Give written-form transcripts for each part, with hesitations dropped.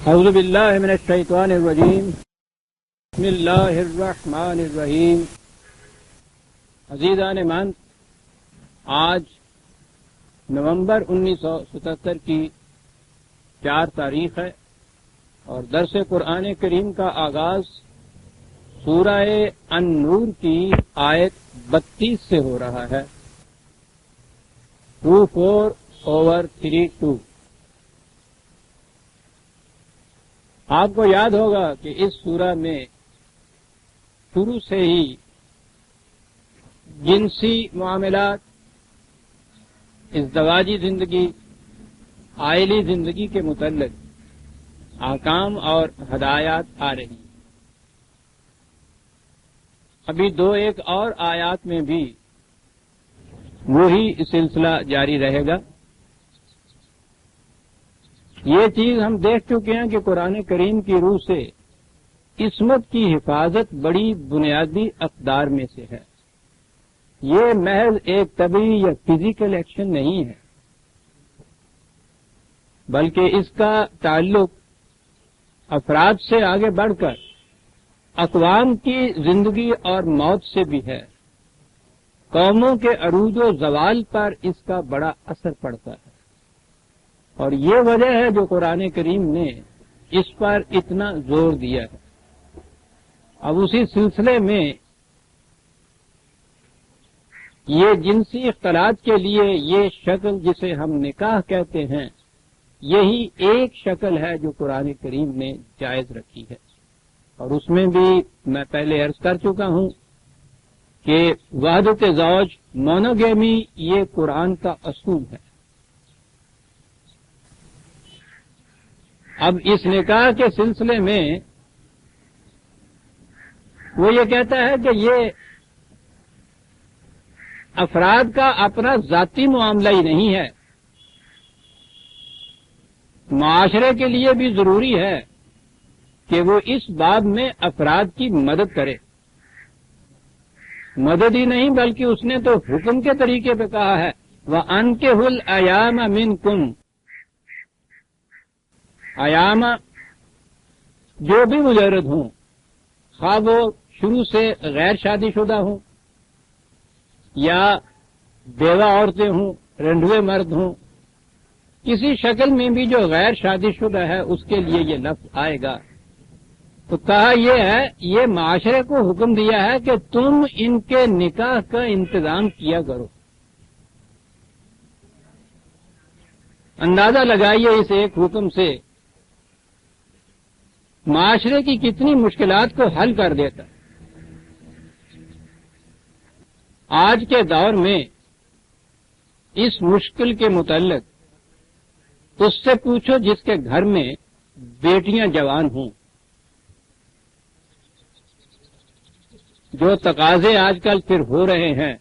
اعوذ باللہ من الشیطان الرجیم بسم اللہ الرحمن الرحیم۔ عزیزان من، آج نومبر 1977 کی 4 تاریخ ہے اور درس قرآن کریم کا آغاز سورہ النور کی آیت 32 سے ہو رہا ہے۔ 24/32۔ آپ کو یاد ہوگا کہ اس سورہ میں شروع سے ہی جنسی معاملات، ازدواجی زندگی، عائلی زندگی کے متعلق احکام اور ہدایات آ رہی ہیں۔ ابھی 2-1 اور آیات میں بھی وہی سلسلہ جاری رہے گا۔ یہ چیز ہم دیکھ چکے ہیں کہ قرآن کریم کی روح سے عصمت کی حفاظت بڑی بنیادی اقدار میں سے ہے۔ یہ محض ایک طبعی یا فزیکل ایکشن نہیں ہے، بلکہ اس کا تعلق افراد سے آگے بڑھ کر اقوام کی زندگی اور موت سے بھی ہے۔ قوموں کے عروج و زوال پر اس کا بڑا اثر پڑتا ہے، اور یہ وجہ ہے جو قرآن کریم نے اس پر اتنا زور دیا ہے۔ اب اسی سلسلے میں یہ جنسی اختلاط کے لیے یہ شکل جسے ہم نکاح کہتے ہیں، یہی ایک شکل ہے جو قرآن کریم نے جائز رکھی ہے، اور اس میں بھی میں پہلے عرض کر چکا ہوں کہ وحدت زوج، مونوگیمی، یہ قرآن کا اصول ہے۔ اب اس نکاح کے سلسلے میں وہ یہ کہتا ہے کہ یہ افراد کا اپنا ذاتی معاملہ ہی نہیں ہے، معاشرے کے لیے بھی ضروری ہے کہ وہ اس باب میں افراد کی مدد کرے۔ مدد ہی نہیں بلکہ اس نے تو حکم کے طریقے پہ کہا ہے، وَأَنكِحُوا الْأَيَامَ مِنكُمْ۔ ایام جو بھی مجرد ہوں، خواہ وہ شروع سے غیر شادی شدہ ہوں یا بیوہ عورتیں ہوں، رنڈوے مرد ہوں، کسی شکل میں بھی جو غیر شادی شدہ ہے اس کے لیے یہ لفظ آئے گا۔ تو کہا یہ ہے، یہ معاشرے کو حکم دیا ہے کہ تم ان کے نکاح کا انتظام کیا کرو۔ اندازہ لگائیے اس ایک حکم سے معاشرے کی کتنی مشکلات کو حل کر دیتا ہے۔ آج کے دور میں اس مشکل کے متعلق اس سے پوچھو جس کے گھر میں بیٹیاں جوان ہوں۔ جو تقاضے آج کل پھر ہو رہے ہیں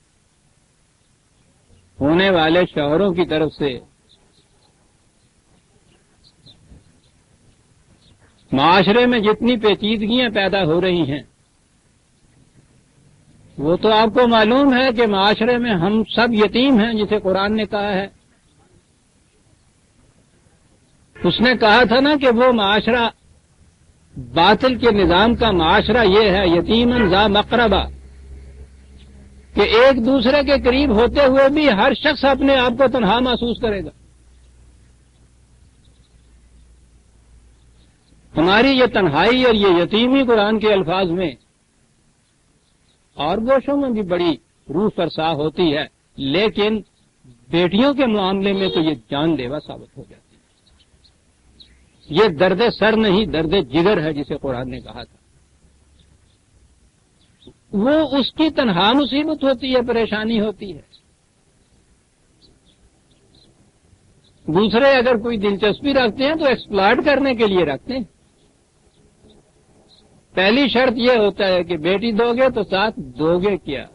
ہونے والے شوہروں کی طرف سے، معاشرے میں جتنی پیچیدگیاں پیدا ہو رہی ہیں، وہ تو آپ کو معلوم ہے کہ معاشرے میں ہم سب یتیم ہیں، جسے قرآن نے کہا ہے۔ اس نے کہا تھا نا کہ وہ معاشرہ، باطل کے نظام کا معاشرہ یہ ہے، یتیمن ذا مقربہ، کہ ایک دوسرے کے قریب ہوتے ہوئے بھی ہر شخص اپنے آپ کو تنہا محسوس کرے گا۔ ہماری یہ تنہائی اور یہ یتیمی قرآن کے الفاظ میں اور گوشوں میں بھی بڑی روح فرسا ہوتی ہے، لیکن بیٹیوں کے معاملے میں تو یہ جان لیوا ثابت ہو جاتی ہے۔ یہ درد سر نہیں، درد جگر ہے جسے قرآن نے کہا تھا۔ وہ اس کی تنہا مصیبت ہوتی ہے، پریشانی ہوتی ہے۔ دوسرے اگر کوئی دلچسپی رکھتے ہیں تو ایکسپلائٹ کرنے کے لیے رکھتے ہیں۔ پہلی شرط یہ ہوتا ہے کہ بیٹی دو گے تو ساتھ دو گے کیا؟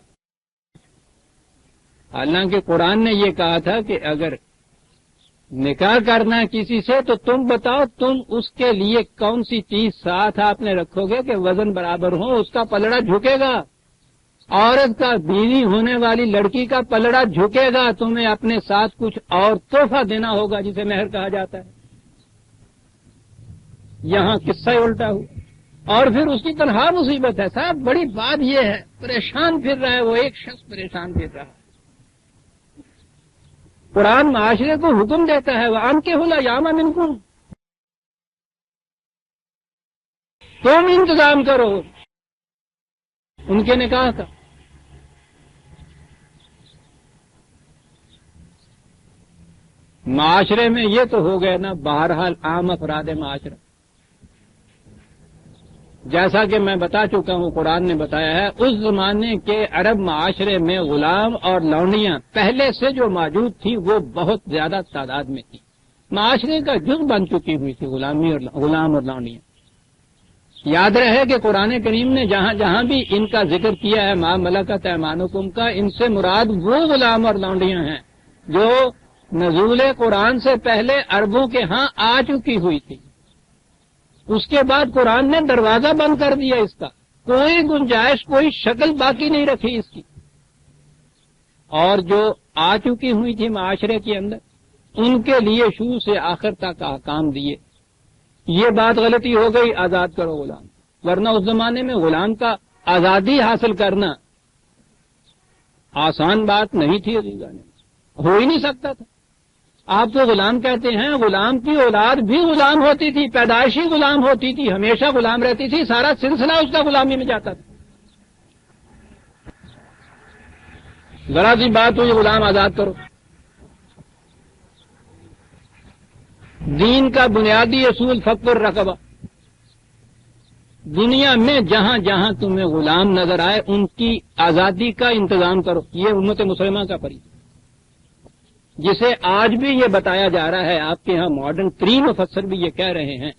حالانکہ قرآن نے یہ کہا تھا کہ اگر نکاح کرنا ہے کسی سے تو تم بتاؤ تم اس کے لیے کون سی چیز ساتھ آپ نے رکھو گے کہ وزن برابر ہو، اس کا پلڑا جھکے گا۔ عورت کا، بیوی ہونے والی لڑکی کا پلڑا جھکے گا، تمہیں اپنے ساتھ کچھ اور تحفہ دینا ہوگا جسے مہر کہا جاتا ہے۔ یہاں قصہ ہی الٹا ہوا، اور پھر اس کی تنہا مصیبت ہے۔ صاحب بڑی بات یہ ہے، پریشان پھر رہا ہے، وہ ایک شخص پریشان پھر رہا ہے۔ قرآن معاشرے کو حکم دیتا ہے، وَأَنكِحُوا الْأَيَامَ مِنكُمْ، تم انتظام کرو ان کے نکاح کا۔ معاشرے میں یہ تو ہو گیا نا، بہرحال عام افراد معاشرہ، جیسا کہ میں بتا چکا ہوں، قرآن نے بتایا ہے اس زمانے کے عرب معاشرے میں غلام اور لونڈیاں پہلے سے جو موجود تھی وہ بہت زیادہ تعداد میں تھی، معاشرے کا جز بن چکی ہوئی تھی غلام اور لونڈیاں۔ یاد رہے کہ قرآن کریم نے جہاں جہاں بھی ان کا ذکر کیا ہے، ما ملکت ایمانکم کا، ان سے مراد وہ غلام اور لونڈیاں ہیں جو نزول قرآن سے پہلے عربوں کے ہاں آ چکی ہوئی تھی۔ اس کے بعد قرآن نے دروازہ بند کر دیا، اس کا کوئی گنجائش، کوئی شکل باقی نہیں رکھی اس کی، اور جو آ چکی ہوئی تھی معاشرے کے اندر ان کے لیے شروع سے آخر تک احکام دیے۔ یہ بات غلطی ہو گئی، آزاد کرو غلام، ورنہ اس زمانے میں غلام کا آزادی حاصل کرنا آسان بات نہیں تھی، ہو ہی نہیں سکتا تھا۔ آپ تو غلام کہتے ہیں، غلام کی اولاد بھی غلام ہوتی تھی، پیدائشی غلام ہوتی تھی، ہمیشہ غلام رہتی تھی، سارا سلسلہ اس کا غلامی میں جاتا تھا۔ ذرا سی بات ہوئی غلام آزاد کرو۔ دین کا بنیادی اصول فک الرقبہ، دنیا میں جہاں جہاں تمہیں غلام نظر آئے ان کی آزادی کا انتظام کرو۔ یہ امت مسلمہ کا فریضہ، جسے آج بھی یہ بتایا جا رہا ہے، آپ کے ہاں ماڈرن ترین مفسر بھی یہ کہہ رہے ہیں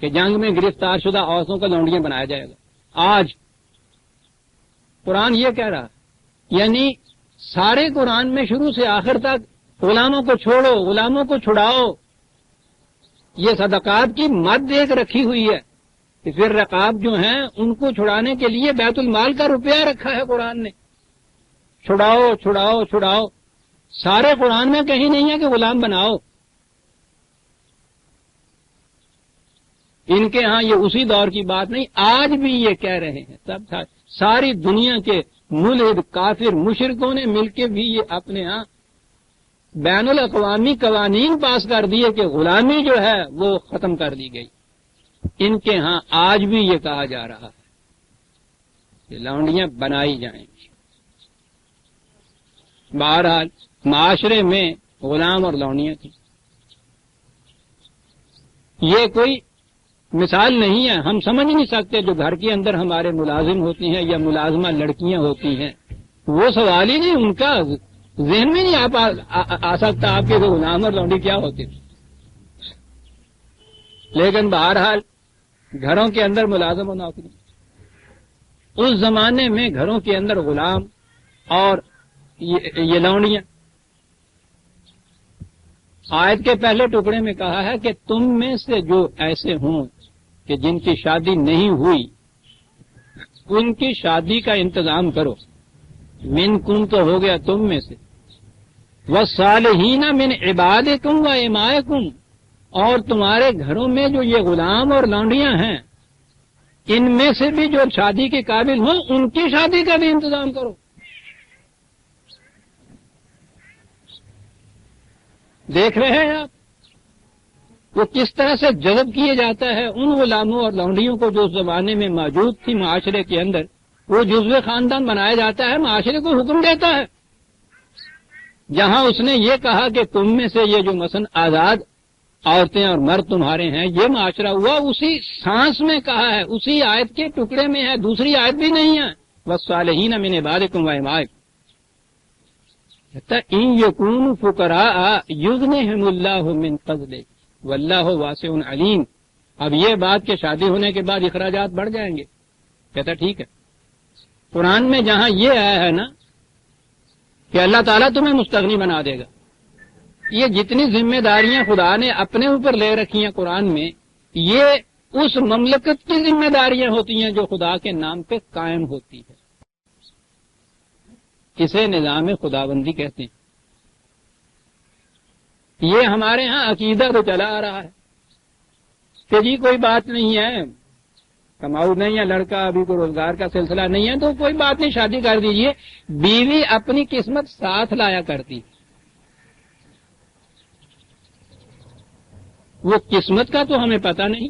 کہ جنگ میں گرفتار شدہ عورتوں کا لونڈیاں بنایا جائے گا۔ آج قرآن یہ کہہ رہا ہے، یعنی سارے قرآن میں شروع سے آخر تک غلاموں کو چھوڑو، غلاموں کو چھڑاؤ، یہ صدقات کی مد ایک رکھی ہوئی ہے کہ پھر رقاب جو ہیں ان کو چھڑانے کے لیے بیت المال کا روپیہ رکھا ہے قرآن نے، چھڑاؤ چھڑاؤ چھڑاؤ۔ سارے قرآن میں کہیں نہیں ہے کہ غلام بناؤ۔ ان کے ہاں یہ اسی دور کی بات نہیں، آج بھی یہ کہہ رہے ہیں، سب ساری دنیا کے ملحد کافر مشرکوں نے مل کے بھی یہ اپنے ہاں بین الاقوامی قوانین پاس کر دیے کہ غلامی جو ہے وہ ختم کر دی گئی۔ ان کے ہاں آج بھی یہ کہا جا رہا ہے کہ لونڈیاں بنائی جائیں گی۔ بہرحال معاشرے میں غلام اور لونڈیاں تھیں۔ یہ کوئی مثال نہیں ہے، ہم سمجھ نہیں سکتے جو گھر کے اندر ہمارے ملازم ہوتی ہیں یا ملازمہ لڑکیاں ہوتی ہیں، وہ سوال ہی نہیں، ان کا ذہن میں نہیں آ سکتا آپ کے غلام اور لونڈی کیا ہوتے تھے۔ لیکن بہرحال گھروں کے اندر ملازم و نوکری، اس زمانے میں گھروں کے اندر غلام اور یہ لونڈیاں۔ آیت کے پہلے ٹکڑے میں کہا ہے کہ تم میں سے جو ایسے ہوں کہ جن کی شادی نہیں ہوئی ان کی شادی کا انتظام کرو۔ منکم تو ہو گیا تم میں سے، والصالحین من عبادکم و امائکم، اور تمہارے گھروں میں جو یہ غلام اور لونڈیاں ہیں ان میں سے بھی جو شادی کے قابل ہوں ان کی شادی کا بھی انتظام کرو۔ دیکھ رہے ہیں آپ وہ کس طرح سے جذب کیے جاتا ہے ان غلاموں اور لونڈیوں کو جو اس زمانے میں موجود تھی معاشرے کے اندر، وہ جزو خاندان بنایا جاتا ہے، معاشرے کو حکم دیتا ہے۔ جہاں اس نے یہ کہا کہ تم میں سے یہ جو مثلا آزاد عورتیں اور مرد تمہارے ہیں، یہ معاشرہ ہوا، اسی سانس میں کہا ہے، اسی آیت کے ٹکڑے میں ہے، دوسری آیت بھی نہیں ہے۔ والصالحین من عبادکم و امائکم ان یکونوا فقراء یغنہم اللہ من فضلہ واللہ واسع علیم۔ اب یہ بات کہ شادی ہونے کے بعد اخراجات بڑھ جائیں گے، کہتا ٹھیک ہے، قرآن میں جہاں یہ آیا ہے نا کہ اللہ تعالیٰ تمہیں مستغنی بنا دے گا، یہ جتنی ذمہ داریاں خدا نے اپنے اوپر لے رکھی ہیں قرآن میں، یہ اس مملکت کی ذمہ داریاں ہوتی ہیں جو خدا کے نام پہ قائم ہوتی ہے۔ اسے نظام خداوندی کہتے ہیں۔ یہ ہمارے ہاں عقیدہ تو چلا آ رہا ہے کہ جی کوئی بات نہیں ہے، کماؤ نہیں ہے لڑکا، ابھی کوئی روزگار کا سلسلہ نہیں ہے تو کوئی بات نہیں، شادی کر دیجئے. بیوی اپنی قسمت ساتھ لایا کرتی، وہ قسمت کا تو ہمیں پتہ نہیں.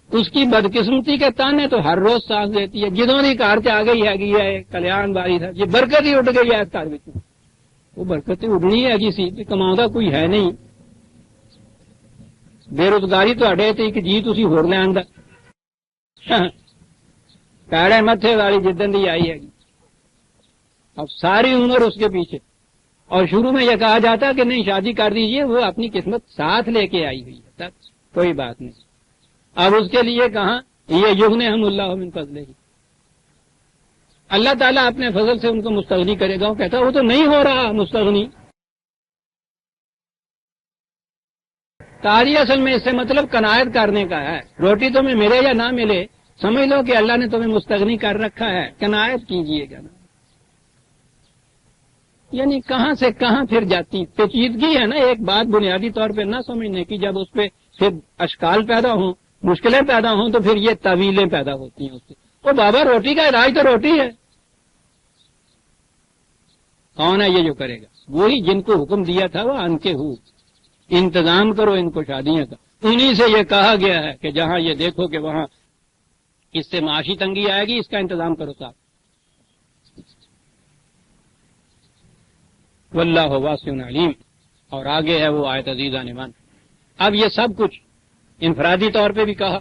اس کی بدقسمتی کے تانے تو ہر روز سانس دیتی ہے. جدوں کی کار سے آ گئی ہے کلیان باری تھا، یہ برکت ہی اٹھ گئی ہے اس کار میں. وہ برکت اڈنی ہے جی سی کماؤں کوئی ہے نہیں. بے روزگاری تو اڈے تھی کہ جی تھی ہور لین دا پیڑے متھے والی جدن دی آئی ہے. اب ساری عمر اس کے پیچھے، اور شروع میں یہ کہا جاتا کہ نہیں شادی کر دیجئے، وہ اپنی قسمت ساتھ لے کے آئی ہوئی ہے. تب کوئی بات نہیں. اب اس کے لیے کہاں یہ یغنیہم اللہ من فضلہ، اللہ تعالیٰ اپنے فضل سے ان کو مستغنی کرے گا. وہ کہتا وہ تو نہیں ہو رہا مستغنی. تاجی اصل میں اس سے مطلب قناعت کرنے کا ہے. روٹی تمہیں ملے یا نہ ملے، سمجھ لو کہ اللہ نے تمہیں مستغنی کر رکھا ہے، قناعت کیجئے گا نا. یعنی کہاں سے کہاں پھر جاتی پیچیدگی ہے نا ایک بات بنیادی طور پہ نہ سمجھنے کی. جب اس پہ پھر اشکال پیدا ہوں، مشکلیں پیدا ہوں، تو پھر یہ طویلیں پیدا ہوتی ہیں اس سے. وہ بابا روٹی کا علاج تو روٹی ہے. کون ہے یہ جو کرے گا؟ وہی جن کو حکم دیا تھا وہ ان کے ہو انتظام کرو ان کو شادیاں کا. انہی سے یہ کہا گیا ہے کہ جہاں یہ دیکھو کہ وہاں اس سے معاشی تنگی آئے گی، اس کا انتظام کرو صاحب. واللہ واسع علیم. اور آگے ہے وہ آیت عزیزہ نمان. اب یہ سب کچھ انفرادی طور پہ بھی کہا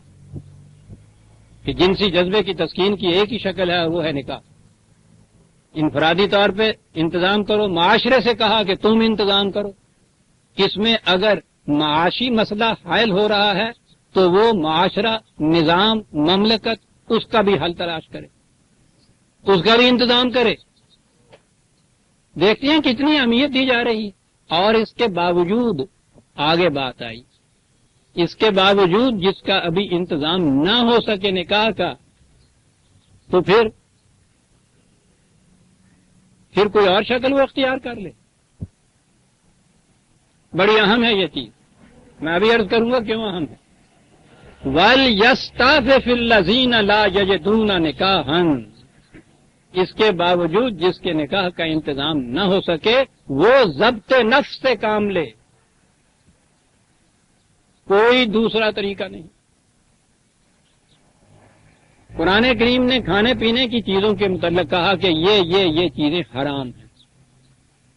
کہ جنسی جذبے کی تسکین کی ایک ہی شکل ہے، وہ ہے نکاح. انفرادی طور پہ انتظام کرو. معاشرے سے کہا کہ تم انتظام کرو. اس میں اگر معاشی مسئلہ حائل ہو رہا ہے تو وہ معاشرہ، نظام، مملکت اس کا بھی حل تلاش کرے، اس کا بھی انتظام کرے. دیکھتے ہیں کتنی اہمیت دی جا رہی ہے. اور اس کے باوجود آگے بات آئی، اس کے باوجود جس کا ابھی انتظام نہ ہو سکے نکاح کا، تو پھر کوئی اور شکل وہ اختیار کر لے. بڑی اہم ہے یہ چیز. میں ابھی عرض کروں گا کیوں اہم ہے. وَلْيَسْتَعْفِفِ الَّذِينَ لَا يَجِدُونَ نِكَاحًا. اس کے باوجود جس کے نکاح کا انتظام نہ ہو سکے وہ ضبط نفس سے کام لے، کوئی دوسرا طریقہ نہیں. قرآن کریم نے کھانے پینے کی چیزوں کے متعلق کہا کہ یہ چیزیں حرام ہیں.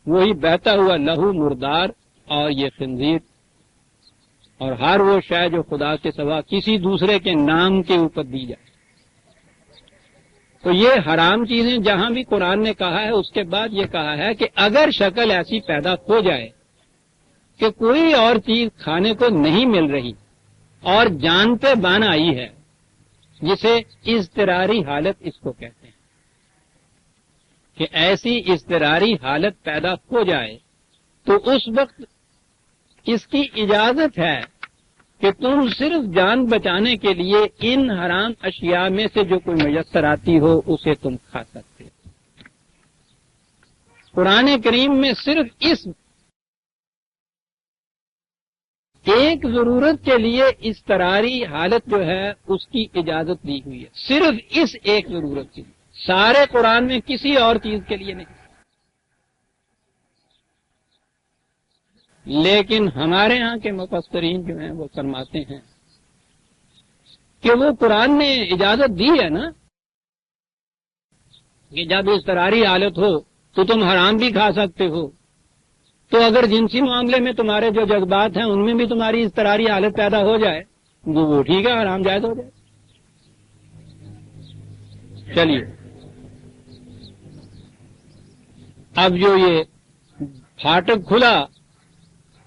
وہی بہتا ہوا لہو مردار اور یہ خنزیر اور ہر وہ شے جو خدا کے سوا کسی دوسرے کے نام کے اوپر دی جائے. تو یہ حرام چیزیں جہاں بھی قرآن نے کہا ہے، اس کے بعد یہ کہا ہے کہ اگر شکل ایسی پیدا ہو جائے کہ کوئی اور چیز کھانے کو نہیں مل رہی اور جان پہ بان آئی ہے، جسے اضطراری حالت اس کو کہتے ہیں، کہ ایسی اضطراری حالت پیدا ہو جائے تو اس وقت اس کی اجازت ہے کہ تم صرف جان بچانے کے لیے ان حرام اشیاء میں سے جو کوئی میسر آتی ہو اسے تم کھا سکتے ہو. قرآن کریم میں صرف اس ایک ضرورت کے لیے اضطراری حالت جو ہے اس کی اجازت دی ہوئی ہے، صرف اس ایک ضرورت کے لیے. سارے قرآن میں کسی اور چیز کے لیے نہیں. لیکن ہمارے ہاں کے مفسرین جو ہیں وہ فرماتے ہیں کہ وہ قرآن نے اجازت دی ہے نا کہ جب اضطراری حالت ہو تو تم حرام بھی کھا سکتے ہو، تو اگر جنسی معاملے میں تمہارے جو جذبات ہیں ان میں بھی تمہاری اضطراری حالت پیدا ہو جائے تو وہ ٹھیک ہے، حرام جائز ہو جائے. چلیے اب جو یہ پھاٹک کھلا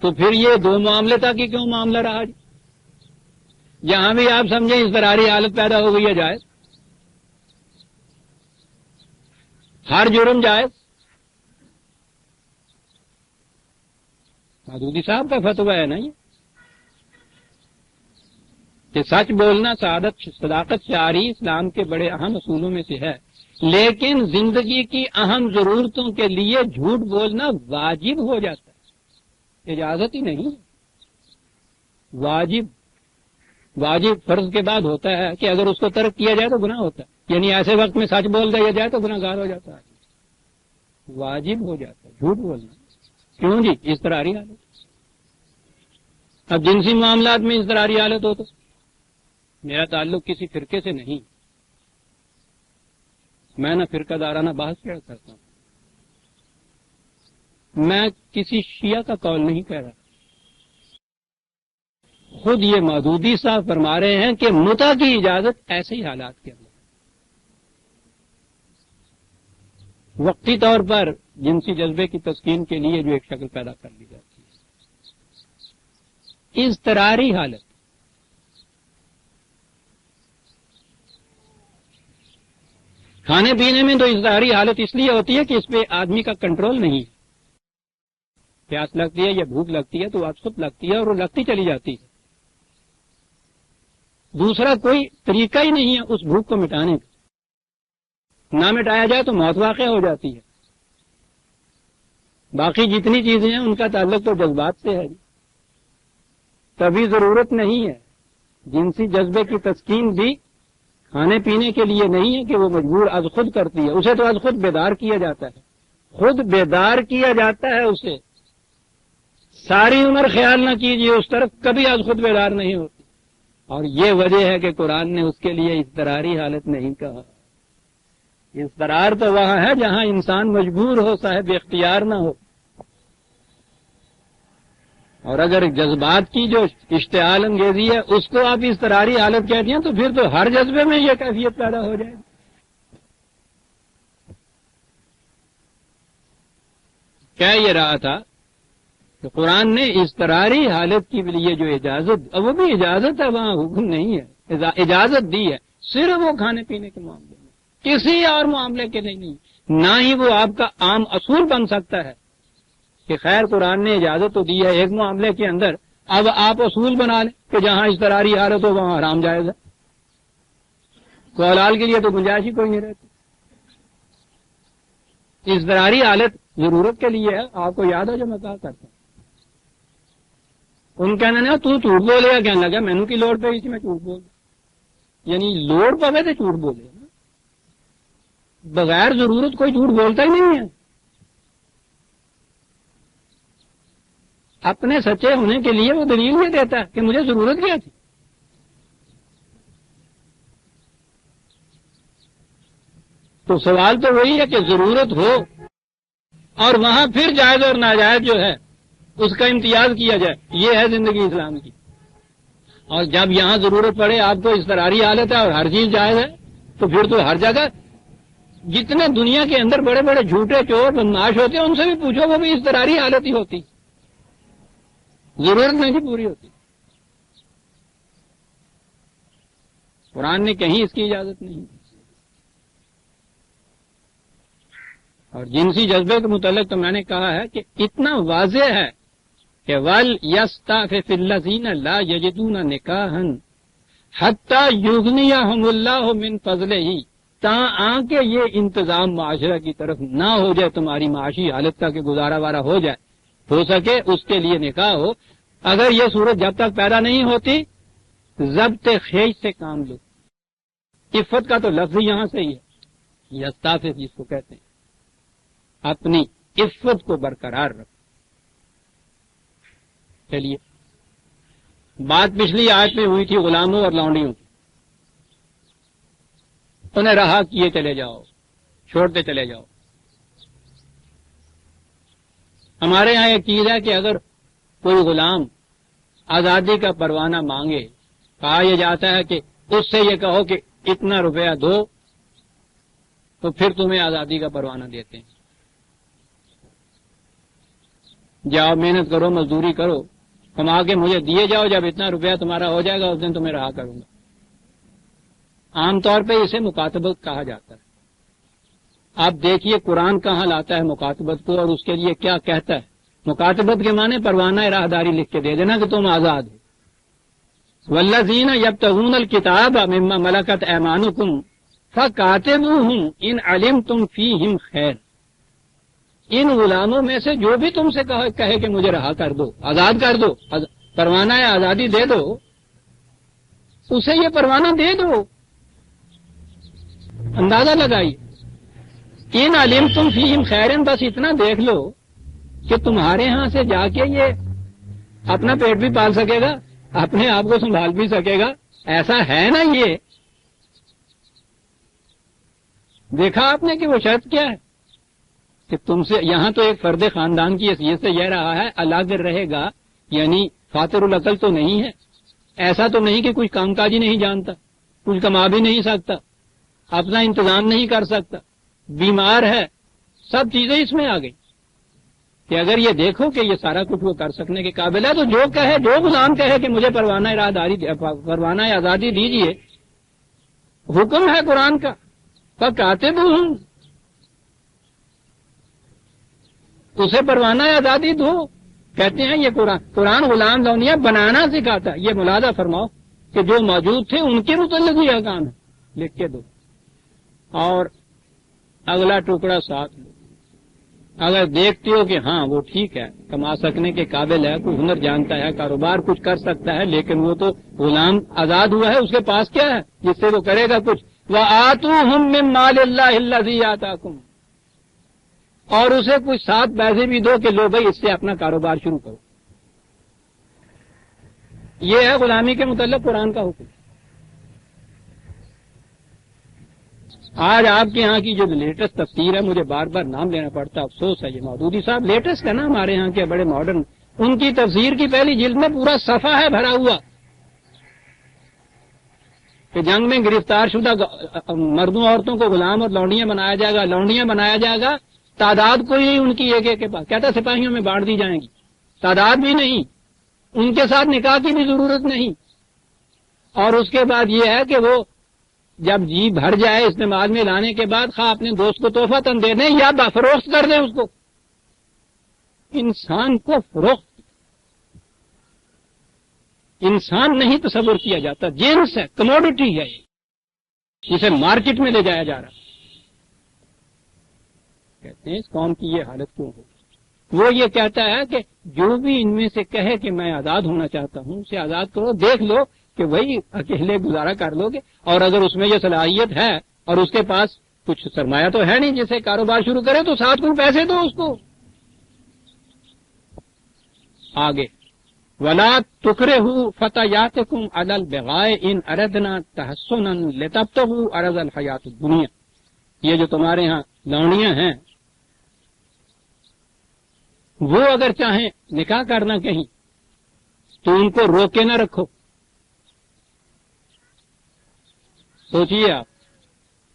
تو پھر یہ دو معاملے تھا کہ کیوں معاملہ رہا جی. یہاں بھی آپ سمجھیں اضطراری حالت پیدا ہو گئی ہے جائز، ہر جرم جائز. مودودی صاحب کا فتویٰ ہے نا یہ کہ سچ بولنا صداقت شعاری اسلام کے بڑے اہم اصولوں میں سے ہے، لیکن زندگی کی اہم ضرورتوں کے لیے جھوٹ بولنا واجب ہو جاتا ہے، اجازت ہی نہیں. واجب فرض کے بعد ہوتا ہے کہ اگر اس کو ترک کیا جائے تو گناہ ہوتا ہے، یعنی ایسے وقت میں سچ بول دیا جائے تو گناہ گار ہو جاتا ہے، واجب ہو جاتا ہے جھوٹ بولنا۔ کیوں جی؟ اضطراری حالت۔ اب جنسی معاملات میں اضطراری حالت ہو تو میرا تعلق کسی فرقے سے نہیں، میں نہ فرقہ دارانہ بحث کیا کرتا ہوں، میں کسی شیعہ کا قول نہیں کہہ رہا، خود یہ مودودی صاحب فرما رہے ہیں کہ متع کی اجازت ایسے ہی حالات کے اندر وقتی طور پر جنسی جذبے کی تسکین کے لیے جو ایک شکل پیدا کر لی جاتی ہے، اضطراری حالت۔ کھانے پینے میں تو اضطراری حالت اس لیے ہوتی ہے کہ اس پہ آدمی کا کنٹرول نہیں ہے، پیاس لگتی ہے یا بھوک لگتی ہے تو خود لگتی ہے اور وہ لگتی چلی جاتی ہے، دوسرا کوئی طریقہ ہی نہیں ہے اس بھوک کو مٹانے کا، نہ مٹایا جائے تو موت واقع ہو جاتی ہے۔ باقی جتنی چیزیں ہیں ان کا تعلق تو جذبات سے ہے، تبھی ضرورت نہیں ہے۔ جنسی جذبے کی تسکین بھی کھانے پینے کے لیے نہیں ہے کہ وہ مجبور از خود کرتی ہے، اسے تو از خود بیدار کیا جاتا ہے، خود بیدار کیا جاتا ہے اسے۔ ساری عمر خیال نہ کیجیے اس طرف، کبھی از خود بیدار نہیں ہوتی، اور یہ وجہ ہے کہ قرآن نے اس کے لیے اضطراری حالت نہیں کہا۔ اضطرار تو وہاں ہے جہاں انسان مجبور ہو، صاحب اختیار نہ ہو، اور اگر جذبات کی جو اشتعال انگیزی ہے اس کو آپ اضطراری حالت کہتے ہیں تو پھر تو ہر جذبے میں یہ کیفیت پیدا ہو جائے گی۔ کہہ یہ رہا تھا کہ قرآن نے اضطراری حالت کے لیے جو اجازت، وہ بھی اجازت ہے، وہاں حکم نہیں ہے، اجازت دی ہے صرف وہ کھانے پینے کے معاملے میں، کسی اور معاملے کے لیے نہیں، نہ ہی وہ آپ کا عام اصول بن سکتا ہے کہ خیر قرآن نے اجازت تو دی ہے ایک معاملے کے اندر، اب آپ اصول بنا لیں کہ جہاں اضطراری حالت ہو وہاں حرام جائز ہے، تو حلال کے لیے تو گنجائش ہی کوئی نہیں رہتی۔ اضطراری حالت ضرورت کے لیے ہے، آپ کو یاد ہے جو میں کہا کرتا ہوں، ان کہنا نہیں تو جھوٹ بولے گا، کہنے لگا مینو کی لوڑ پہ اسی میں جھوٹ بول، یعنی لوڑ پوے تو جھوٹ بولے نا، بغیر ضرورت کوئی جھوٹ بولتا ہی نہیں ہے۔ اپنے سچے ہونے کے لیے وہ دلیل یہ دیتا ہے کہ مجھے ضرورت کیا تھی۔ تو سوال تو وہی ہے کہ ضرورت ہو اور وہاں پھر جائز اور ناجائز جو ہے اس کا امتیاز کیا جائے، یہ ہے زندگی اسلام کی۔ اور جب یہاں ضرورت پڑے آپ کو اضطراری حالت ہے اور ہر چیز جائز ہے، تو پھر تو ہر جگہ جتنے دنیا کے اندر بڑے بڑے جھوٹے چور بدماش ہوتے ہیں ان سے بھی پوچھو، وہ بھی اضطراری حالت ہی ہوتی، ضرورت نہیں پوری ہوتی۔ قرآن نے کہیں اس کی اجازت نہیں۔ اور جنسی جذبے کے متعلق تو میں نے کہا ہے کہ اتنا واضح ہے کہ وَلْيَسْتَعْفِفِ الَّذِينَ لَا يَجِدُونَ نِكَاحًا حَتَّى يُغْنِيَهُمُ اللَّهُ مِنْ فَضْلِهِ، تاں کہ یہ انتظام معاشرہ کی طرف نہ ہو جائے، تمہاری معاشی حالت کا کہ گزارا وارا ہو جائے، ہو سکے اس کے لیے نکاح ہو۔ اگر یہ صورت جب تک پیدا نہیں ہوتی ضبط خیش سے کام لو۔ عفت کا تو لفظ یہاں سے ہی ہے، یستعفف جس کو کہتے ہیں، اپنی عفت کو برقرار رکھو۔ چلیے، بات پچھلی آیت میں ہوئی تھی غلاموں اور لونڈیوں کی، انہیں رہا کیے چلے جاؤ، چھوڑتے چلے جاؤ۔ ہمارے ہاں ایک چیز ہے کہ اگر کوئی غلام آزادی کا پروانہ مانگے، کہا یہ جاتا ہے کہ اس سے یہ کہو کہ اتنا روپیہ دو تو پھر تمہیں آزادی کا پروانہ دیتے ہیں، جاؤ محنت کرو، مزدوری کرو، کما کے مجھے دیے جاؤ، جب اتنا روپیہ تمہارا ہو جائے گا اس دن تمہیں رہا کروں گا۔ عام طور پہ اسے مکاتبت کہا جاتا ہے۔ آپ دیکھیے قرآن کہاں لاتا ہے مکاتبت کو اور اس کے لیے کیا کہتا ہے۔ مکاتبت کے معنی پروانہ راہداری لکھ کے دے دینا کہ تم آزاد ہو۔ والذین یبتغون الکتاب مما ملکت ایمانکم فکاتبوہم ان علمتم فیہم خیر، ان غلاموں میں سے جو بھی تم سے کہے کہ مجھے رہا کر دو، آزاد کر دو، پروانہ آزادی دے دو، اسے یہ پروانہ دے دو. اندازہ لگائیے. ان علمتم فیہم خیرن، بس اتنا دیکھ لو کہ تمہارے ہاں سے جا کے یہ اپنا پیٹ بھی پال سکے گا، اپنے آپ کو سنبھال بھی سکے گا. ایسا ہے نا؟ یہ دیکھا آپ نے کہ وہ شرط کیا ہے کہ تم سے یہاں تو ایک فرد خاندان کی حیثیت سے یہ رہا ہے الگ رہے گا، یعنی فاتر العقل تو نہیں ہے. ایسا تو نہیں کہ کچھ کام کاجی نہیں جانتا، کچھ کما بھی نہیں سکتا، اپنا انتظام نہیں کر سکتا، بیمار ہے. سب چیزیں اس میں آ گئی کہ اگر یہ دیکھو کہ یہ سارا کچھ وہ کر سکنے کے قابل ہے تو جو کہے، جو غلام کہے کہ مجھے پروانہ آزادی دیجیے، حکم ہے قرآن کا فکاتب ہوں، اسے پروانہ آزادی دو. کہتے ہیں یہ قرآن غلام لونیاں بنانا سکھاتا ہے. یہ ملاحظہ فرماؤ کہ جو موجود تھے ان کے متعلق یہ احکام ہے، لکھ کے دو. اور اگلا ٹکڑا ساتھ لو. اگر دیکھتے ہو کہ ہاں وہ ٹھیک ہے، کما سکنے کے قابل ہے، کوئی ہنر جانتا ہے، کاروبار کچھ کر سکتا ہے، لیکن وہ تو غلام آزاد ہوا ہے، اس کے پاس کیا ہے جس سے وہ کرے گا کچھ؟ وَآتُوهُم مِّن مَّالِ اللَّهِ الَّذِي آتَاكُمْ، اور اسے کچھ ساتھ پیسے بھی دو کہ لو بھائی اس سے اپنا کاروبار شروع کرو. یہ ہے غلامی کے متعلق قرآن کا حکم. آج آپ کے ہاں کی جو لیٹسٹ تفسیر ہے، مجھے بار بار نام لینا پڑتا، افسوس ہے. یہ مودودی صاحب لیٹسٹ ہے نا ہمارے ہاں کے بڑے ماڈرن، ان کی تفسیر کی پہلی جلد میں پورا صفحہ ہے بھرا ہوا کہ جنگ میں گرفتار شدہ مردوں عورتوں کو غلام اور لونڈیاں بنایا جائے گا، لونڈیاں بنایا جائے گا. تعداد کوئی نہیں ان کی ایک ایک کے پاس، کہتا سپاہیوں میں بانٹ دی جائیں گی، تعداد بھی نہیں، ان کے ساتھ نکاح کی بھی ضرورت نہیں. اور اس کے بعد یہ ہے کہ وہ جب جی بھر جائے استعمال میں لانے کے بعد خواہ اپنے دوست کو تحفہ تن دے دیں یا فروخت کر دیں اس کو. انسان کو فروخت، انسان نہیں تصور کیا جاتا، جنس ہے، کموڈٹی ہے، اسے مارکیٹ میں لے جایا جا رہا. کہتے ہیں اس قوم کی یہ حالت کیوں ہو؟ وہ یہ کہتا ہے کہ جو بھی ان میں سے کہے کہ میں آزاد ہونا چاہتا ہوں اسے آزاد کرو. دیکھ لو کہ وہی اکیلے گزارا کر لو گے، اور اگر اس میں یہ صلاحیت ہے اور اس کے پاس کچھ سرمایہ تو ہے نہیں جسے کاروبار شروع کرے تو ساتھ کچھ پیسے دو اس کو. آگے ولا تکرہوا فتیاتکم علی البغاء ان اردنا تحصنا لتبتغوا عرض الحیات الدنیا. یہ جو تمہارے ہاں لونڈیاں ہیں وہ اگر چاہیں نکاح کرنا کہیں تو ان کو روکے نہ رکھو. سوچئے آپ،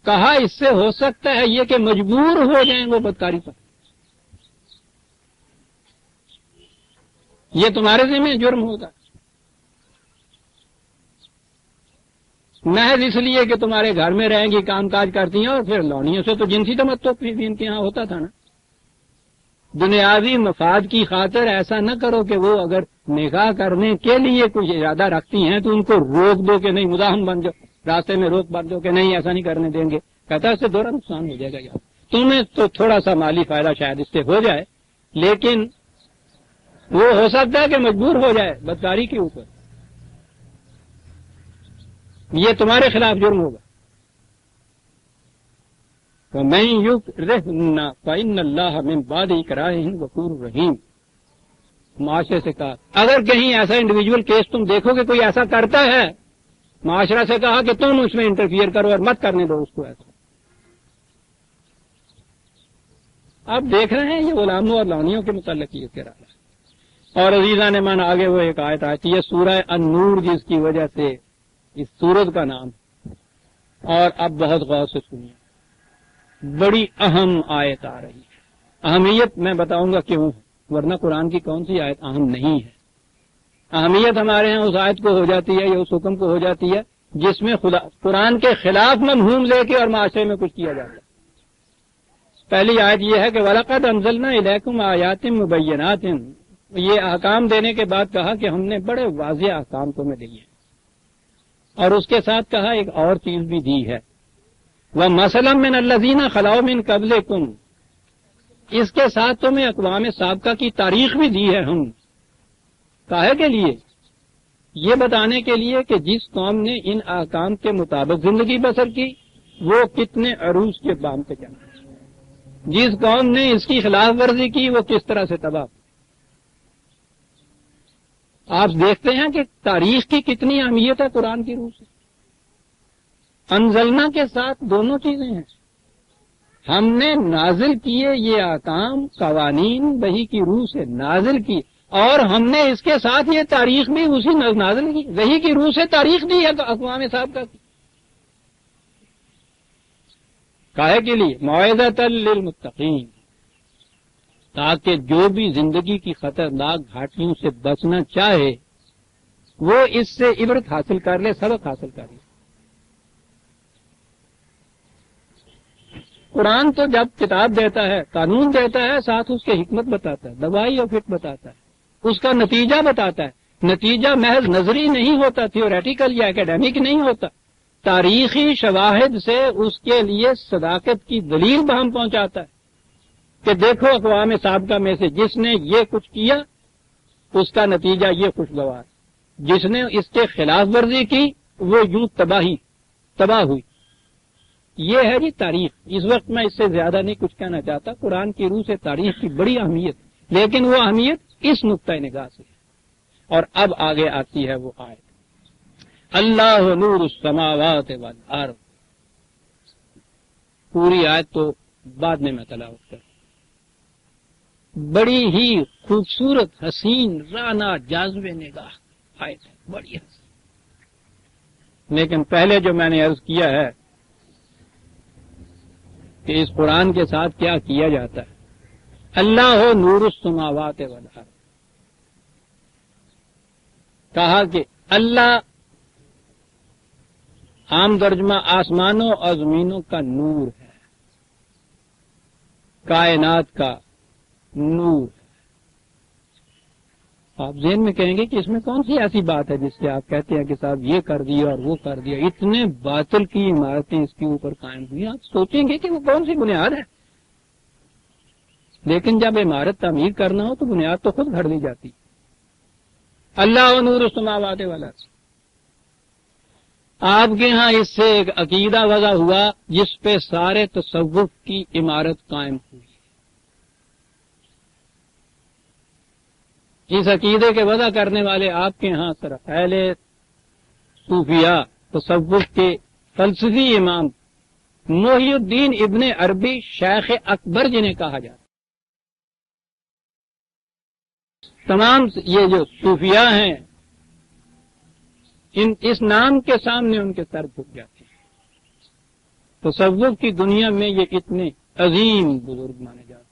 کہا اس سے ہو سکتا ہے یہ کہ مجبور ہو جائیں وہ بدکاری پر. یہ تمہارے ذمہ جرم ہوگا محض اس لیے کہ تمہارے گھر میں رہیں گی، کام کاج کرتی ہیں. اور پھر لونیوں سے تو جنسی تمتع بھی ان کے یہاں ہوتا تھا نا. دنیاوی مفاد کی خاطر ایسا نہ کرو کہ وہ اگر نکاح کرنے کے لیے کچھ ارادہ رکھتی ہیں تو ان کو روک دو کہ نہیں، مزاحم بن جاؤ، راستے میں روک بن جاؤ کہ نہیں ایسا نہیں کرنے دیں گے. کہتا ہے اس سے دوہرا نقصان ہو جائے گا. یار تمہیں تو تھوڑا سا مالی فائدہ شاید اس سے ہو جائے، لیکن وہ ہو سکتا ہے کہ مجبور ہو جائے بدکاری کے اوپر. یہ تمہارے خلاف جرم ہوگا. وَمَن يُكْرِهْنَ فَإِنَّ اللَّهَ مِن بَعْدِ إِكْرَاهِهِنَّ غَفُورٌ رَحِيمٌ. معاشرے سے کہا اگر کہیں ایسا انڈیویجول کیس تم دیکھو کہ کوئی ایسا کرتا ہے، معاشرہ سے کہا کہ تم اس میں انٹرفیئر کرو اور مت کرنے دو اس کو ایسا. آپ دیکھ رہے ہیں یہ غلاموں اور لونیوں کے متعلق یہ کہہ رہا ہے. اور عزیزان من آگے وہ ایک آیت آتی ہے سورہ النور، جس کی وجہ سے اس سورت کا نام. اور اب بہت غور سے سنیے، بڑی اہم آیت آ رہی ہے. اہمیت میں بتاؤں گا کیوں، ورنہ قرآن کی کون سی آیت اہم نہیں ہے. اہمیت ہمارے ہاں اس آیت کو ہو جاتی ہے یا اس حکم کو ہو جاتی ہے جس میں قرآن کے خلاف مفہوم لے کے اور معاشرے میں کچھ کیا جاتا ہے. پہلی آیت یہ ہے کہ وَلَقَدْ أَنزَلْنَا إِلَيْكُمْ آيَاتٍ مُبَيِّنَاتٍ. یہ احکام دینے کے بعد کہا کہ ہم نے بڑے واضح احکام تمہیں دیے، اور اس کے ساتھ کہا ایک اور چیز بھی دی ہے، وَمَثَلًا مِّنَ الَّذِينَ خَلَوْا مِن قَبْلِكُمْ. اس کے ساتھ تمہیں اقوام سابقہ کی تاریخ بھی دی ہے ہم. کاہے کے لیے؟ یہ بتانے کے لیے کہ جس قوم نے ان احکام کے مطابق زندگی بسر کی وہ کتنے عروج کے بام پہ چلا، جس قوم نے اس کی خلاف ورزی کی وہ کس طرح سے تباہ۔ آپ دیکھتے ہیں کہ تاریخ کی کتنی اہمیت ہے قرآن کی روح سے۔ انزلنا کے ساتھ دونوں چیزیں ہیں، ہم نے نازل کیے یہ احکام قوانین وحی کی روح سے نازل کی، اور ہم نے اس کے ساتھ یہ تاریخ بھی اسی نازل کی، وحی کی روح سے تاریخ دی ہے اقوام سابقہ کی۔ کاہے کے لیے؟ موعظۃ للمتقین، تاکہ جو بھی زندگی کی خطرناک گھاٹیوں سے بچنا چاہے وہ اس سے عبرت حاصل کر لے، سبق حاصل کر لے۔ قرآن تو جب کتاب دیتا ہے، قانون دیتا ہے، ساتھ اس کے حکمت بتاتا ہے، دوائی اور فٹ بتاتا ہے، اس کا نتیجہ بتاتا ہے۔ نتیجہ محض نظری نہیں ہوتا، تھیوریٹیکل یا اکیڈیمک نہیں ہوتا، تاریخی شواہد سے اس کے لیے صداقت کی دلیل بہم پہنچاتا ہے کہ دیکھو اقوام سابقہ میں سے جس نے یہ کچھ کیا اس کا نتیجہ یہ خوشگوار، جس نے اس کے خلاف ورزی کی وہ یوں تباہ ہوئی۔ یہ ہے جی تاریخ۔ اس وقت میں اس سے زیادہ نہیں کچھ کہنا چاہتا، قرآن کی روح سے تاریخ کی بڑی اہمیت، لیکن وہ اہمیت اس نقطۂ نگاہ سے ہے۔ اور اب آگے آتی ہے وہ آیت، اللہ نور السماوات والارض۔ پوری آیت تو بعد میں تلاوت کروں، بڑی ہی خوبصورت، حسین، رانا، جاذب نگاہ آیت ہے، بڑی حسین۔ لیکن پہلے جو میں نے عرض کیا ہے کہ اس قرآن کے ساتھ کیا کیا جاتا ہے، اللہ ہو نور السماوات والارض، کہا کہ اللہ عام ترجمہ آسمانوں اور زمینوں کا نور ہے، کائنات کا نور ہے۔ آپ ذہن میں کہیں گے کہ اس میں کون سی ایسی بات ہے جس سے آپ کہتے ہیں کہ صاحب یہ کر دیا اور وہ کر دیا، اتنے باطل کی عمارتیں اس کے اوپر قائم ہوئی، آپ سوچیں گے کہ وہ کون سی بنیاد ہے، لیکن جب عمارت تعمیر کرنا ہو تو بنیاد تو خود گھڑ دی جاتی۔ اللہ نور السماوات والارض، آپ کے ہاں اس سے ایک عقیدہ وضع ہوا جس پہ سارے تصوف کی عمارت قائم ہوئی۔ اس عقیدے کے وضع کرنے والے آپ کے ہاں طرف اہل صوفیاء تصوف کے فلسفی امام محی الدین ابن عربی شیخ اکبر جنہیں کہا جاتا، تمام یہ جو صوفیاء ہیں اس نام کے سامنے ان کے سر جھک جاتے ہیں۔ تصوف کی دنیا میں یہ اتنے عظیم بزرگ مانے جاتے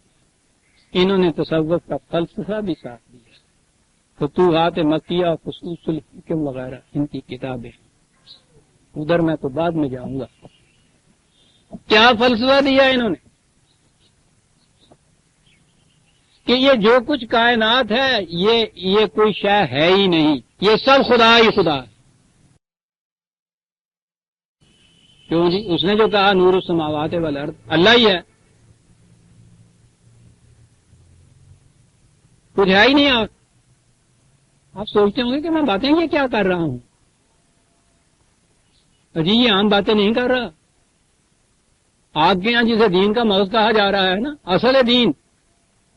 ہیں، انہوں نے تصوف کا فلسفہ بھی ساتھ دیا، فتوحات مکیہ، خصوص الحکم وغیرہ ان کی کتابیں، ادھر میں تو بعد میں جاؤں گا۔ کیا فلسفہ دیا انہوں نے کہ یہ جو کچھ کائنات ہے یہ کوئی شے ہے ہی نہیں، یہ سب خدا ہی خدا ہے۔ کیوں جی؟ اس نے جو کہا نور السماوات والارض، اللہ ہی ہے، کچھ ہے ہی نہیں۔ آپ سوچتے ہوں گے کہ میں باتیں یہ کیا کر رہا ہوں، جی یہ عام باتیں نہیں کر رہا۔ آپ کے یہاں جسے دین کا مغز کہا جا رہا ہے نا، اصل دین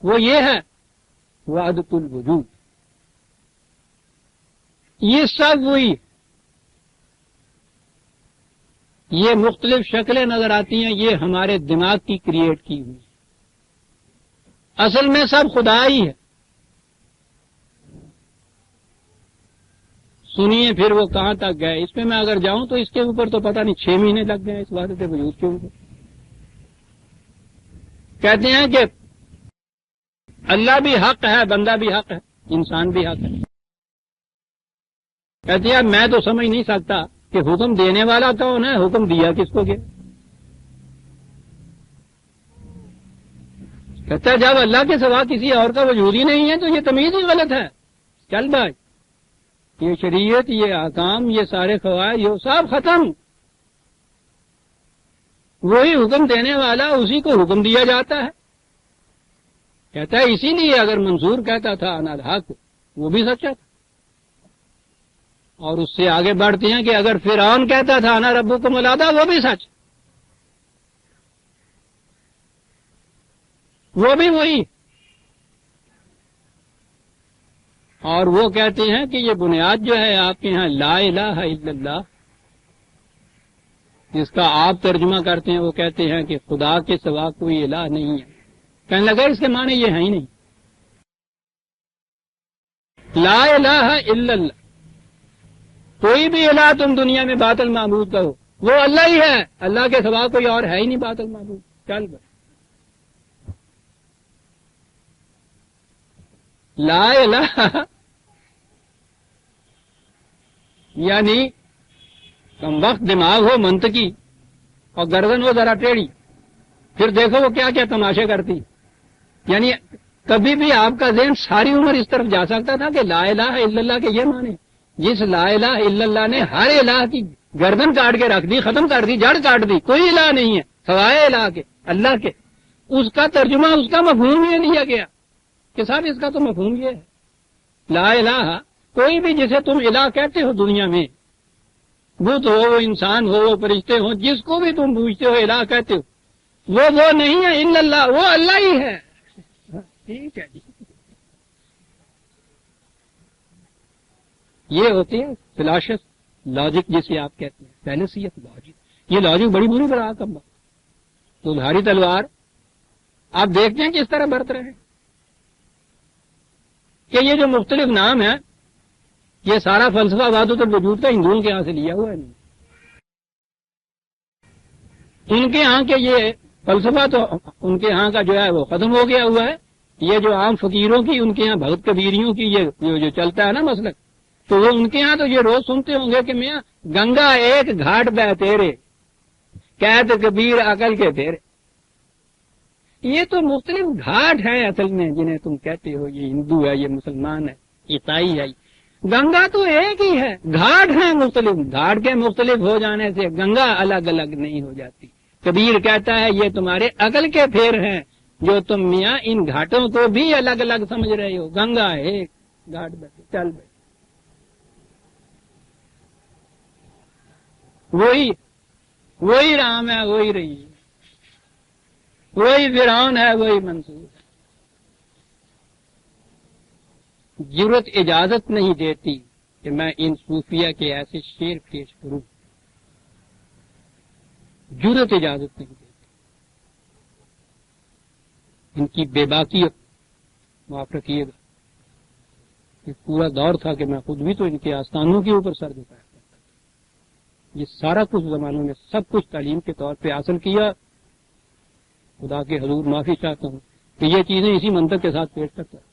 وہ یہ ہے وحدت الوجود، یہ سب وہی، یہ مختلف شکلیں نظر آتی ہیں، یہ ہمارے دماغ کی کریٹ کی ہوئی، اصل میں سب خدا ہی ہے۔ سنیے پھر وہ کہاں تک گئے، اس پہ میں اگر جاؤں تو اس کے اوپر تو پتہ نہیں 6 مہینے لگ گئے اس وحدت وجود کے اوپر۔ کہتے ہیں کہ اللہ بھی حق ہے، بندہ بھی حق ہے، انسان بھی حق ہے۔ کہتے ہیں میں تو سمجھ نہیں سکتا کہ حکم دینے والا کون ہے، حکم دیا کس کو گیا۔ کہتا ہے جب اللہ کے سوا کسی اور کا وجود ہی نہیں ہے تو یہ تمیز ہی غلط ہے۔ چل بھائی، یہ شریعت، یہ احکام، یہ سارے قواعد، یہ سب ختم، وہی حکم دینے والا، اسی کو حکم دیا جاتا ہے۔ کہتا ہے اسی لیے اگر منصور کہتا تھا انا الحق، وہ بھی سچا تھا۔ اور اس سے آگے بڑھتے ہیں کہ اگر فرعون کہتا تھا انا ربکم الاعلی، وہ بھی سچ، وہ بھی وہی. اور وہ کہتے ہیں کہ یہ بنیاد جو ہے آپ کے ہاں لا الہ الا اللہ، جس کا آپ ترجمہ کرتے ہیں، وہ کہتے ہیں کہ خدا کے سوا کوئی الہ نہیں ہے. کہنے لگا اس کے معنی یہ ہے ہی نہیں. لا الہ الا اللہ، کوئی بھی الہ تم دنیا میں باطل معبود کہو، وہ اللہ ہی ہے، اللہ کے سوا کوئی اور ہے ہی نہیں باطل معبود. چل بھائی، لا الہ یعنی کم وقت دماغ ہو منطقی اور گردن ہو ذرا ٹیڑھی، پھر دیکھو وہ کیا کیا تماشے کرتی. یعنی کبھی بھی آپ کا ذہن ساری عمر اس طرف جا سکتا تھا کہ لا الہ الا اللہ کے یہ معنی، جس لا الہ الا اللہ نے ہر الہ کی گردن کاٹ کے رکھ دی، ختم کر دی، جڑ کاٹ دی، کوئی الہ نہیں ہے سوائے الہ کے، اللہ کے. اس کا ترجمہ، اس کا مفہوم یہ لیا گیا کہ صاحب اس کا تو مفہوم یہ ہے، لا الہ، کوئی بھی جسے تم الہ کہتے ہو دنیا میں، بت ہو، وہ انسان ہو، وہ فرشتے ہو، جس کو بھی تم پوچھتے ہو الہ کہتے ہو، وہ نہیں ہے الا اللہ، وہ اللہ ہی ہے. ٹھیک ہے جی. یہ ہوتی ہے فلاسفی، لاجک جسے آپ کہتے ہیں، فیلسیت لاجک. یہ لاجک بڑی بری بڑا کم تو دھاری تلوار آپ دیکھتے ہیں کس طرح برت رہے ہیں کہ یہ جو مختلف نام ہے، یہ سارا فلسفہ وحدت الوجود کا ہندوؤں کے ہاں سے لیا ہوا ہے. ان کے ہاں کے یہ فلسفہ تو ان کے ہاں کا جو ہے وہ ختم ہو گیا ہوا ہے. یہ جو عام فقیروں کی، ان کے ہاں بھگت کبیریوں کی یہ جو چلتا ہے نا مسلک، تو وہ ان کے ہاں تو یہ روز سنتے ہوں گے کہ میاں گنگا ایک گھاٹ بہ تیرے، قید کبیر عقل کے تیرے. یہ تو مختلف گھاٹ ہیں اصل میں جنہیں تم کہتے ہو، یہ ہندو ہے، یہ مسلمان ہے، عیسائی ہے. گنگا تو ایک ہی ہے، گھاٹ ہیں مختلف، گھاٹ کے مختلف ہو جانے سے گنگا الگ الگ نہیں ہو جاتی. کبیر کہتا ہے یہ تمہارے عقل کے پھیر ہیں جو تم میاں ان گھاٹوں کو بھی الگ الگ سمجھ رہے ہو. گنگا ایک گھاٹ بیٹھے چل بیٹھے، وہی رام ہے، وہی رہی، وہی فرعون ہے، وہی منصور ہے. جرت اجازت نہیں دیتی کہ میں ان صوفیہ کے ایسے شعر پیش کروں، جرت اجازت نہیں دیتی. ان کی بے باکی معاف رکھیے گا، یہ پورا دور تھا کہ میں خود بھی تو ان کے آستانوں کے اوپر سر جھکایا کرتا تھا. یہ سارا کچھ زمانوں میں سب کچھ تعلیم کے طور پہ حاصل کیا. خدا کے حضور معافی چاہتا ہوں کہ یہ چیزیں اسی منطق کے ساتھ پیش کرتا ہے.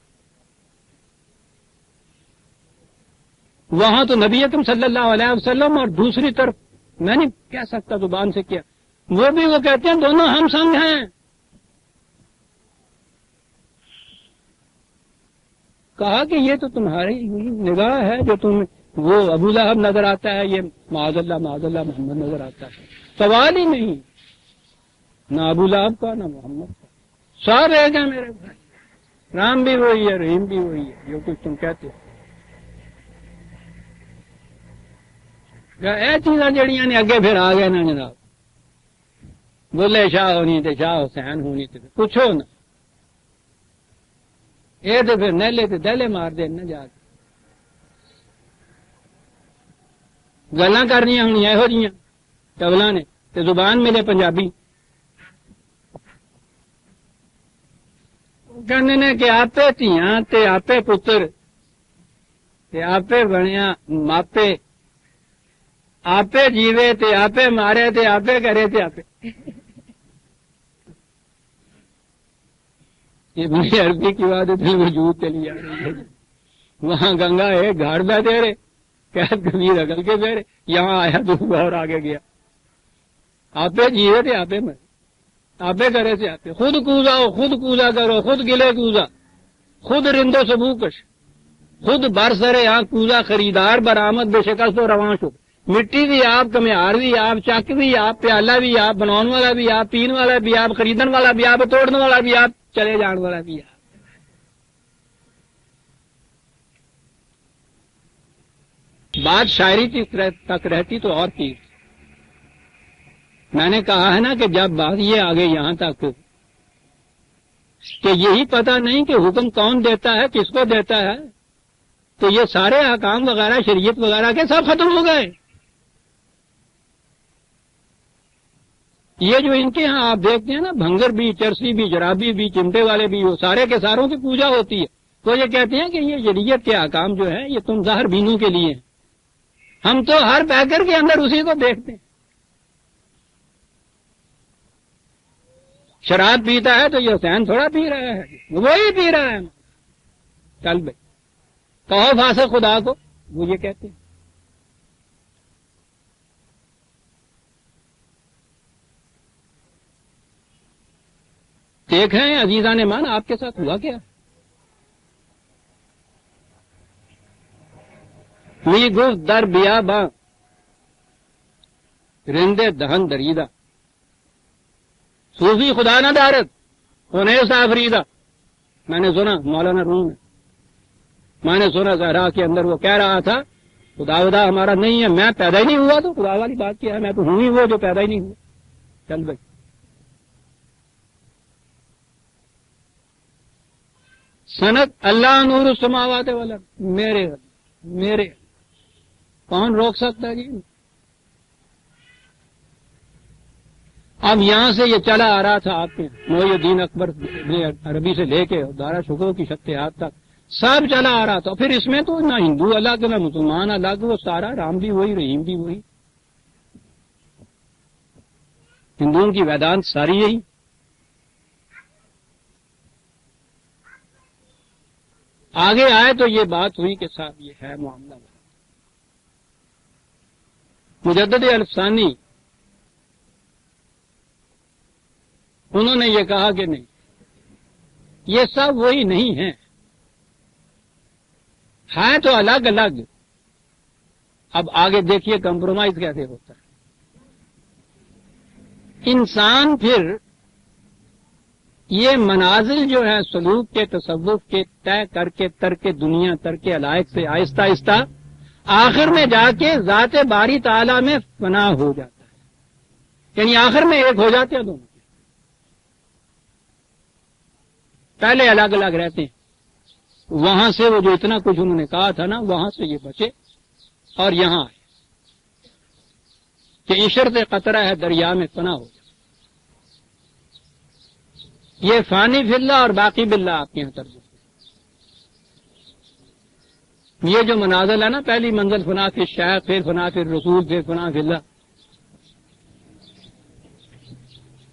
وہاں تو نبی اکرم صلی اللہ علیہ وسلم، اور دوسری طرف میں نہیں کہہ سکتا زبان سے کیا، وہ بھی وہ کہتے ہیں دونوں ہم سنگ ہیں. کہا کہ یہ تو تمہاری نگاہ ہے جو تم، وہ ابو لہب نظر آتا ہے، یہ معاذ اللہ محمد نظر آتا ہے. سوال ہی نہیں، نہ ابو لہب کا نہ محمد کا، سب ایک ہیں میرے بھائی. رام بھی وہی ہے، رحیم بھی وہی ہے، جو کچھ تم کہتے ہو. یہ چیزاں جڑیاں نے اگے پھر آ گئے نا جناب، بولے شاہ ہونی تے شاہ حسین ہونی تے کچھ ہو نا، یہ تو پھر نیلے تے دہلے مار دے نہ جا کے. گلاں کرنیاں ہونی یہو جیاں ٹبلاں نے تے زبان ملے پنجابی. کہنے نے کہ آپے دھیاں تے آپے پتر تے آپے بنیا ماپے، آپے جیوے تے آپے مارے تے آپے کرے تے آپے. یہ بڑی عربی کی بات ہے، وجود چلی آ رہی ہے. وہاں گنگا ہے گھاڑ بہ تیرے، قید کبیر عقل کے پھیرے. یہاں آیا تو اور آگے گیا، آپے جیوے تے آپے مرے، آپے کرے سے آپے. خود کوزا ہو، خود کوزا کرو، خود گلے کوزا، خود رندو سبوکش، خود برسرے آنکھ کوزا خریدار برآمد بے شکست و رواں شد. مٹی بھی آپ، کمیار بھی آپ، چک بھی آپ، پیالہ بھی آپ، بناؤن والا بھی آپ، پین والا بھی آپ، خریدن والا بھی آپ، توڑنے والا بھی آپ، چلے جان والا بھی آپ. بات شاعری تک رہتی تو اور تھی. میں نے کہا ہے نا کہ جب بات یہ آگے یہاں تک کہ یہی پتہ نہیں کہ حکم کون دیتا ہے، کس کو دیتا ہے، تو یہ سارے احکام وغیرہ شریعت وغیرہ کے سب ختم ہو گئے. یہ جو ان کے ہاں آپ دیکھتے ہیں نا، بھنگر بھی، چرسی بھی، جرابی بھی، چمٹے والے بھی، وہ سارے کے ساروں کی پوجا ہوتی ہے. تو یہ کہتے ہیں کہ یہ شریعت کے احکام جو ہے یہ تم ظاہر بینوں کے لیے ہیں. ہم تو ہر بیکر کے اندر اسی کو دیکھتے ہیں. شراب پیتا ہے تو یہ حسین تھوڑا پی رہا ہے، وہی پی رہا ہے. چل بھائی کہو فاسق خدا کو، وہ یہ کہتے ہیں. دیکھ رہے ہیں عزیزان مان آپ کے ساتھ ہوا کیا؟ می گفت در بیاباں رندے دہن دریدہ، صوفی خدا نہ دارت انیس آفریدہ. میں نے سنا مولانا روم میں نے سنا زہرا کے اندر وہ کہہ رہا تھا خدا ودا ہمارا نہیں ہے، میں پیدا ہی نہیں ہوا. تو خدا والی بات کیا ہے، میں تو ہوں ہی وہ جو پیدا ہی نہیں ہوا. چل بھائی سنت اللہ نور السماوات والارض، میرے کون روک سکتا جی؟ اب یہاں سے یہ چلا آ رہا تھا آپ کے محی الدین اکبر عربی سے لے کے دارا شکوہ کی شتیات تک سب چلا آ رہا تھا. پھر اس میں تو نہ ہندو الگ نہ مسلمان الگ، وہ سارا رام بھی وہی، رحیم بھی وہی، ہندوؤں کی ویدانت ساری یہی. آگے آئے تو یہ بات ہوئی کہ صاحب یہ ہے معاملہ. مجدد الفسانی انہوں نے یہ کہا کہ نہیں، یہ سب وہی نہیں ہیں، ہے تو الگ الگ. اب آگے دیکھیے کمپرومائز کیسے ہوتا ہے. انسان پھر یہ منازل جو ہے سلوک کے، تصوف کے طے کر کے ترک دنیا، ترک علائق سے آہستہ آہستہ آخر میں جا کے ذات باری تعالی میں فنا ہو جاتا ہے. یعنی آخر میں ایک ہو جاتے ہیں دونوں. پہلے الگ الگ رہتے ہیں. وہاں سے وہ جو اتنا کچھ انہوں نے کہا تھا نا، وہاں سے یہ بچے اور یہاں آئے کہ عشرت قطرہ ہے دریا میں فنا ہو جائے. یہ فانی فی اللہ اور باقی باللہ آپ کے یہاں ترجمہ. یہ جو منازل ہے نا، پہلی منزل فنا فی الشیخ، پھر فنا فی الرسول، پھر فنا فی اللہ.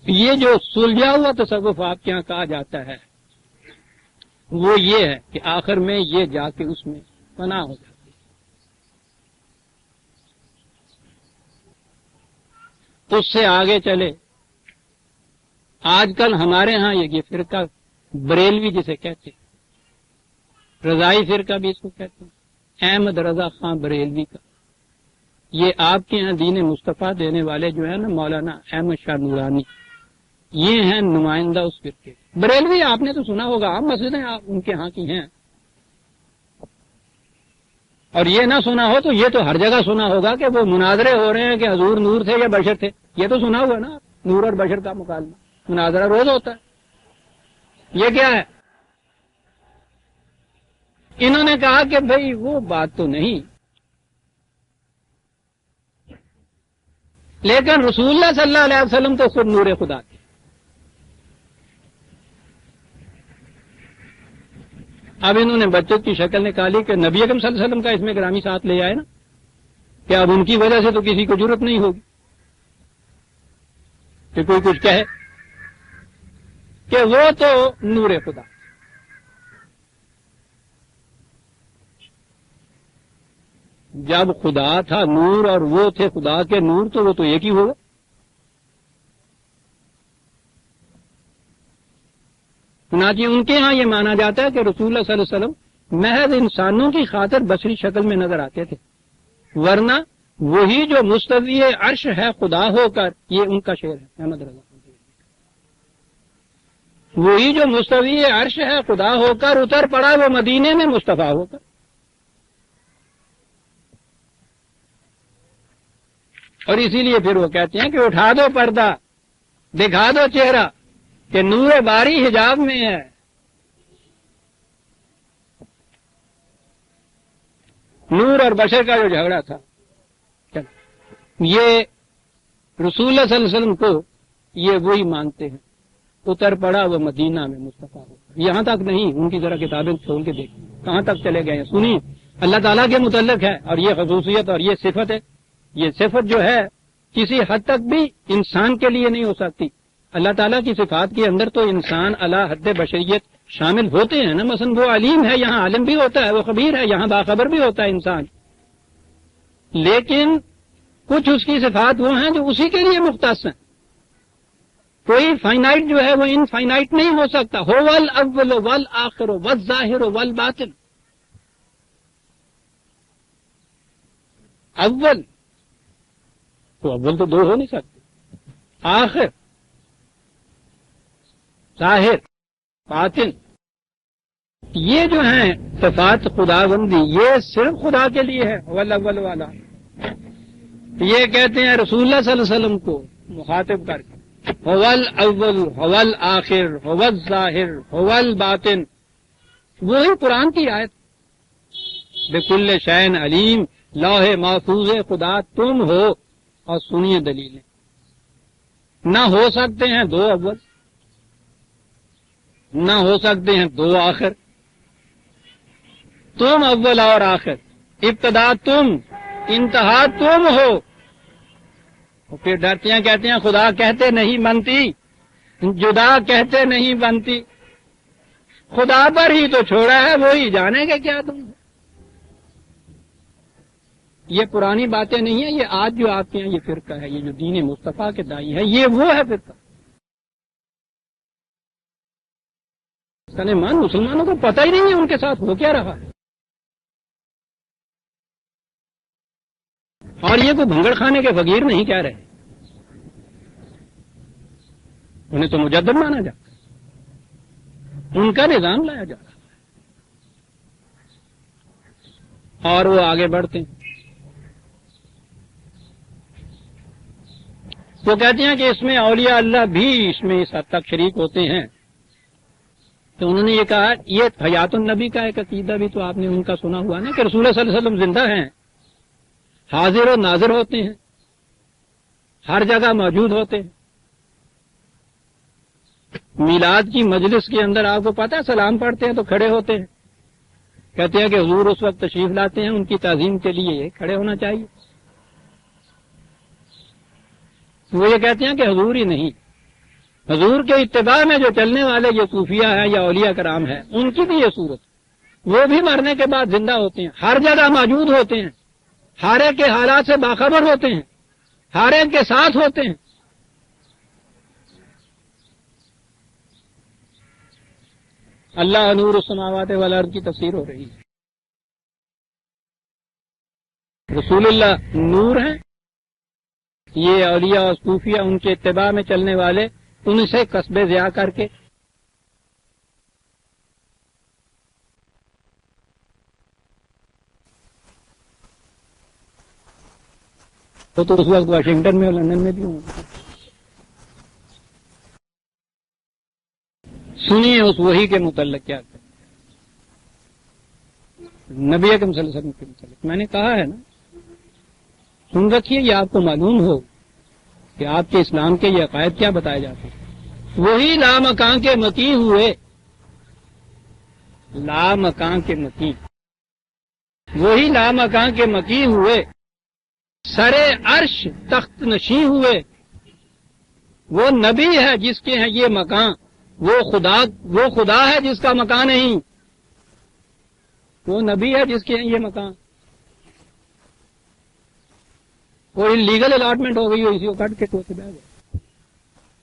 یہ جو سلجھا ہوا تصوف آپ کے یہاں کہا جاتا ہے وہ یہ ہے کہ آخر میں یہ جا کے اس میں فنا ہو جاتی ہے. اس سے آگے چلے آج کل ہمارے ہاں یہ فرقہ بریلوی جسے کہتے ہیں، رضائی فرقہ بھی اس کو کہتے ہیں، احمد رضا خان بریلوی کا. یہ آپ کے ہاں دین مصطفیٰ دینے والے جو ہیں نا مولانا احمد شاہ نورانی، یہ ہیں نمائندہ اس فرقے. بریلوی آپ نے تو سنا ہوگا، عام مسجدیں آپ ان کے ہاں کی ہیں. اور یہ نہ سنا ہو تو یہ تو ہر جگہ سنا ہوگا کہ وہ مناظرے ہو رہے ہیں کہ حضور نور تھے یا بشر تھے. یہ تو سنا ہوا نا، نور اور بشر کا مکالمہ، مناظرہ روز ہوتا ہے. یہ کیا ہے؟ انہوں نے کہا کہ بھئی وہ بات تو نہیں، لیکن رسول اللہ صلی اللہ علیہ وسلم تو خود نور خدا تھے. اب انہوں نے بچوں کی شکل نکالی کہ نبی اکرم صلی اللہ علیہ وسلم کا اس میں گرامی ساتھ لے آئے نا، کہ اب ان کی وجہ سے تو کسی کو ضرورت نہیں ہوگی کہ کوئی کچھ کہے کہ وہ تو نور خدا. جب خدا تھا نور اور وہ تھے خدا کے نور تو وہ تو ایک ہی ہوگا. چنانچہ ان کے ہاں یہ مانا جاتا ہے کہ رسول اللہ صلی اللہ علیہ وسلم محض انسانوں کی خاطر بشری شکل میں نظر آتے تھے، ورنہ وہی جو مستوی عرش ہے خدا ہو کر، یہ ان کا شعر ہے احمد رضا. وہی جو مستوی عرش ہے خدا ہو کر اتر پڑا وہ مدینے میں مصطفیٰ ہو کر. اور اسی لیے پھر وہ کہتے ہیں کہ اٹھا دو پردہ، دکھا دو چہرہ کہ نور باری حجاب میں ہے۔ نور اور بشر کا جو جھگڑا تھا، یہ رسول اللہ صلی اللہ علیہ وسلم کو یہ وہی مانتے ہیں۔ اتر پڑا وہ مدینہ میں مصطفیٰ ہو، یہاں تک نہیں، ان کی ذرا کتابیں کھول کے دیکھیں کہاں تک چلے گئے ہیں۔ سنیے، اللہ تعالیٰ کے متعلق ہے، اور یہ خصوصیت اور یہ صفت ہے، یہ صفت جو ہے کسی حد تک بھی انسان کے لیے نہیں ہو سکتی۔ اللہ تعالیٰ کی صفات کے اندر تو انسان اعلی حد بشریت شامل ہوتے ہیں نا، مثلا وہ علیم ہے، یہاں عالم بھی ہوتا ہے، وہ خبیر ہے، یہاں باخبر بھی ہوتا ہے انسان، لیکن کچھ اس کی صفات وہ ہیں جو اسی کے لیے مختص ہیں۔ کوئی فائنائٹ جو ہے وہ انفائنائٹ نہیں ہو سکتا۔ هو الاول والآخر والظاہر والباطن، اول تو اول تو دو ہو نہیں سکتے، آخر، ظاہر، باطن، یہ جو ہیں صفات خدا بندی یہ صرف خدا کے لیے ہے۔ هو الاول والا یہ کہتے ہیں رسول اللہ صلی اللہ علیہ وسلم کو مخاطب کر کے، هو الاول هو الآخر هو الظاہر هو الباطن، وہی قرآن کی آیت بکل شیء علیم، لوح محفوظ خدا تم ہو۔ اور سنیے دلیلیں، نہ ہو سکتے ہیں دو اول، نہ ہو سکتے ہیں دو آخر، تم اول اور آخر، ابتدا تم، انتہا تم ہو۔ اور پھر ڈرتے ہیں، کہتے ہیں خدا کہتے نہیں بنتی، جدا کہتے نہیں بنتی، خدا پر ہی تو چھوڑا ہے، وہی جانے گے کیا تم۔ یہ پرانی باتیں نہیں ہیں، یہ آج جو آپ کے ہیں یہ فرقہ ہے، یہ جو دین مصطفیٰ کے دائی ہے یہ وہ ہے فرقہ۔ سلیمان مسلمانوں کو پتہ ہی نہیں ہے ان کے ساتھ ہو کیا رہا ہے، اور یہ کوئی بھنگڑ خانے کے فقیر نہیں کہہ رہے، انہیں تو مجدد مانا جاتا ہے، ان کا نظام لایا جا رہا ہے، اور وہ آگے بڑھتے ہیں۔ وہ کہتے ہیں کہ اس میں اولیاء اللہ بھی اس میں اس حد تک شریک ہوتے ہیں۔ تو انہوں نے یہ کہا، یہ حیات النبی کا ایک عقیدہ بھی تو آپ نے ان کا سنا ہوا نا، کہ رسول اللہ صلی اللہ علیہ وسلم زندہ ہیں، حاضر و ناظر ہوتے ہیں، ہر جگہ موجود ہوتے ہیں۔ میلاد کی مجلس کے اندر آپ کو پتہ ہے سلام پڑھتے ہیں تو کھڑے ہوتے ہیں، کہتے ہیں کہ حضور اس وقت تشریف لاتے ہیں، ان کی تعظیم کے لیے کھڑے ہونا چاہیے۔ وہ یہ کہتے ہیں کہ حضور ہی نہیں، حضور کے اتباع میں جو چلنے والے یہ صوفیہ ہیں یا اولیاء کرام ہیں، ان کی بھی یہ صورت، وہ بھی مرنے کے بعد زندہ ہوتے ہیں، ہر جگہ موجود ہوتے ہیں، ہر ایک کے حالات سے باخبر ہوتے ہیں، ہر ایک کے ساتھ ہوتے ہیں۔ اللہ نور السماوات والارض کی تفسیر ہو رہی ہے، رسول اللہ نور ہیں، یہ اولیاء اور صوفیہ ان کے اتباع میں چلنے والے ان سے قصبے ضیاء کر کے تو اس وقت واشنگٹن میں اور لندن میں بھی ہوں۔ سنیے اس وحی کے متعلق کیا کہ نبی اکرم صلی اللہ علیہ وسلم کے متعلق میں نے کہا ہے نا، سن رکھیے، یہ آپ کو معلوم ہو کہ آپ کے اسلام کے یہ عقائد کیا بتائے جاتے ہیں۔ وہی لامکان کے متی ہوئے، لامکان کے متی، وہی لامکان کے مکی ہوئے، سرے عرش تخت نشیں ہوئے، وہ نبی ہے جس کے ہیں یہ مکان، وہ خدا ہے جس کا مکان نہیں، وہ نبی ہے جس کے ہیں یہ مکان۔ کوئی لیگل الاٹمنٹ ہو گئی ہو، اسی کو کٹ کے ٹوک دیا گیا،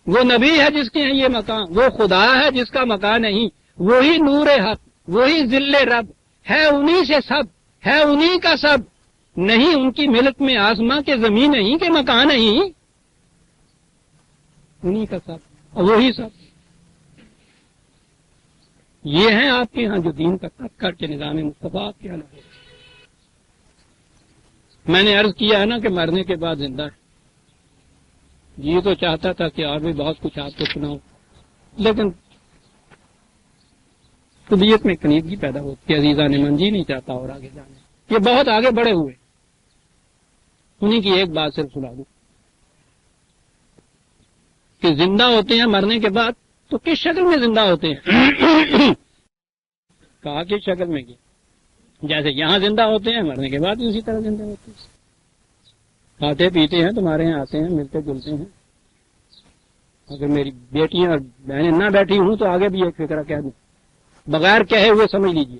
وہ نبی ہے جس کے ہیں یہ مکان، وہ خدا ہے جس کا مکان نہیں، وہی نور حق، وہی ذل رب ہے، انہی سے سب ہے، انہی کا سب نہیں، ان کی ملک میں آسماں کے زمین نہیں کہ مکان نہیں، انہی کا سب اور وہی سب۔ یہ ہیں آپ کے ہاں جو دین کا ترک کر کے نظام مصطفیٰ کے الگ ہے۔ میں نے عرض کیا ہے نا کہ مرنے کے بعد زندہ ہے، جی تو چاہتا تھا کہ اور بھی بہت کچھ آپ کو سناؤں، لیکن طبیعت میں کنیدگی پیدا ہوتی ہے، عزیزہ نے من جی نہیں چاہتا اور آگے جانے، یہ بہت آگے بڑھے ہوئے، انہیں کی ایک بات صرف سنا دوں کہ زندہ ہوتے ہیں مرنے کے بعد تو کس شکل میں زندہ ہوتے ہیں؟ کہا کس شکل میں کی؟ جیسے یہاں زندہ ہوتے ہیں مرنے کے بعد اسی طرح زندہ ہوتے ہیں، کھاتے پیتے ہیں، تمہارے یہاں آتے ہیں، ملتے جلتے ہیں۔ اگر میری بیٹیاں اور بہنیں نہ بیٹھی ہوں تو آگے بھی ایک فکرہ کہہ دوں، بغیر کہے ہوئے سمجھ لیجئے،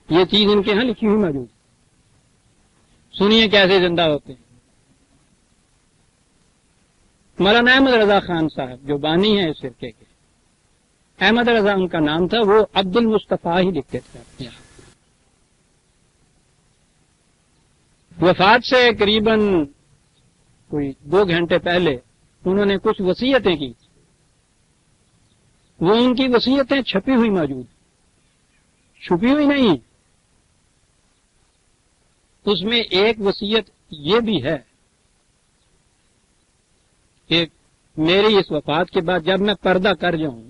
یہ چیز ان کے ہاں لکھی ہوئی موجود، سنیے کیسے زندہ ہوتے ہیں۔ مولانا احمد رضا خان صاحب جو بانی ہیں اس فرقے کے، احمد رضا ان کا نام تھا، وہ عبد المصطفیٰ ہی لکھتے تھے اپنے یہاں۔ وفات سے قریباً کوئی 2 گھنٹے پہلے انہوں نے کچھ وصیتیں کی، وہ ان کی وصیتیں چھپی ہوئی موجود، چھپی ہوئی نہیں، اس میں ایک وصیت یہ بھی ہے کہ میری اس وفات کے بعد جب میں پردہ کر جاؤں،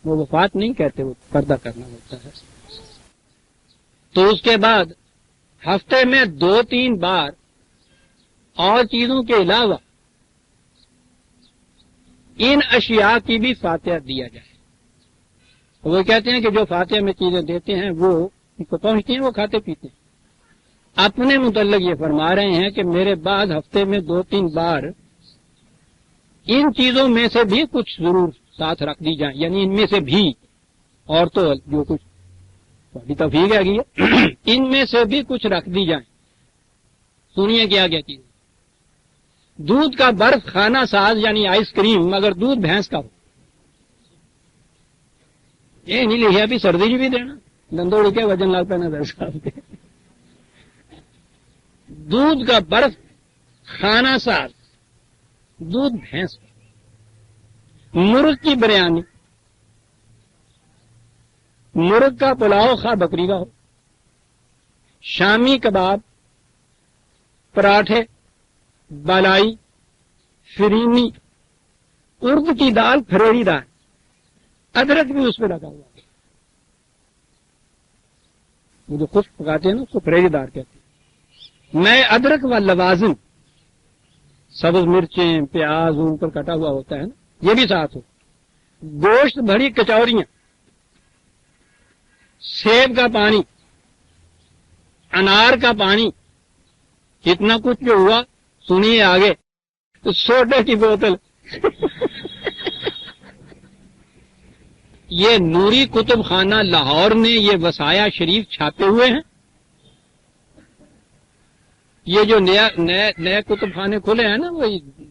وہ وفات نہیں کہتے، وہ پردہ کرنا ہوتا ہے، تو اس کے بعد ہفتے میں 2-3 بار اور چیزوں کے علاوہ ان اشیاء کی بھی فاتحہ دیا جائے۔ وہ کہتے ہیں کہ جو فاتحہ میں چیزیں دیتے ہیں وہ ان کو پہنچتی ہیں، وہ کھاتے پیتے ہیں۔ اپنے متعلق یہ فرما رہے ہیں کہ میرے بعد ہفتے میں 2-3 بار ان چیزوں میں سے بھی کچھ ضرور ساتھ رکھ دی جائیں، یعنی ان میں سے بھی، اور تو جو کچھ بڑی توفیق ہے گی ان میں سے بھی کچھ رکھ دی جائیں۔ سنیے کیا کیا چیز، دودھ کا برف کھانا ساز یعنی آئس کریم، مگر دودھ بھینس کا ہو، یہ نہیں لکھا بھی سردی جی بھی دینا دندوڑ کے وزن لگ پہ نظر صاحب کے، دودھ کا برف کھانا ساز دودھ بھینس کا، مرغ کی بریانی، مرغ کا پلاؤ خواہ بکری کا ہو، شامی کباب، پراٹھے، بالائی، فرینی، ارد کی دال، پھریری دال، ادرک بھی اس پہ لگا ہوا ہے، وہ جو خشک پکاتے ہیں نا اس کو پھریری دار کہتے ہیں۔ میں ادرک و لوازم، سبز مرچیں، پیاز ان پر کٹا ہوا ہوتا ہے نا، یہ بھی ساتھ ہو، گوشت بھری کچوریاں، سیب کا پانی، انار کا پانی، اتنا کچھ جو ہوا سنیے آگے، سوڈے کی بوتل یہ نوری کتب خانہ لاہور نے یہ وصایا شریف چھاپے ہوئے ہیں، یہ جو نئے کتب خانے کھلے ہیں نا، وہ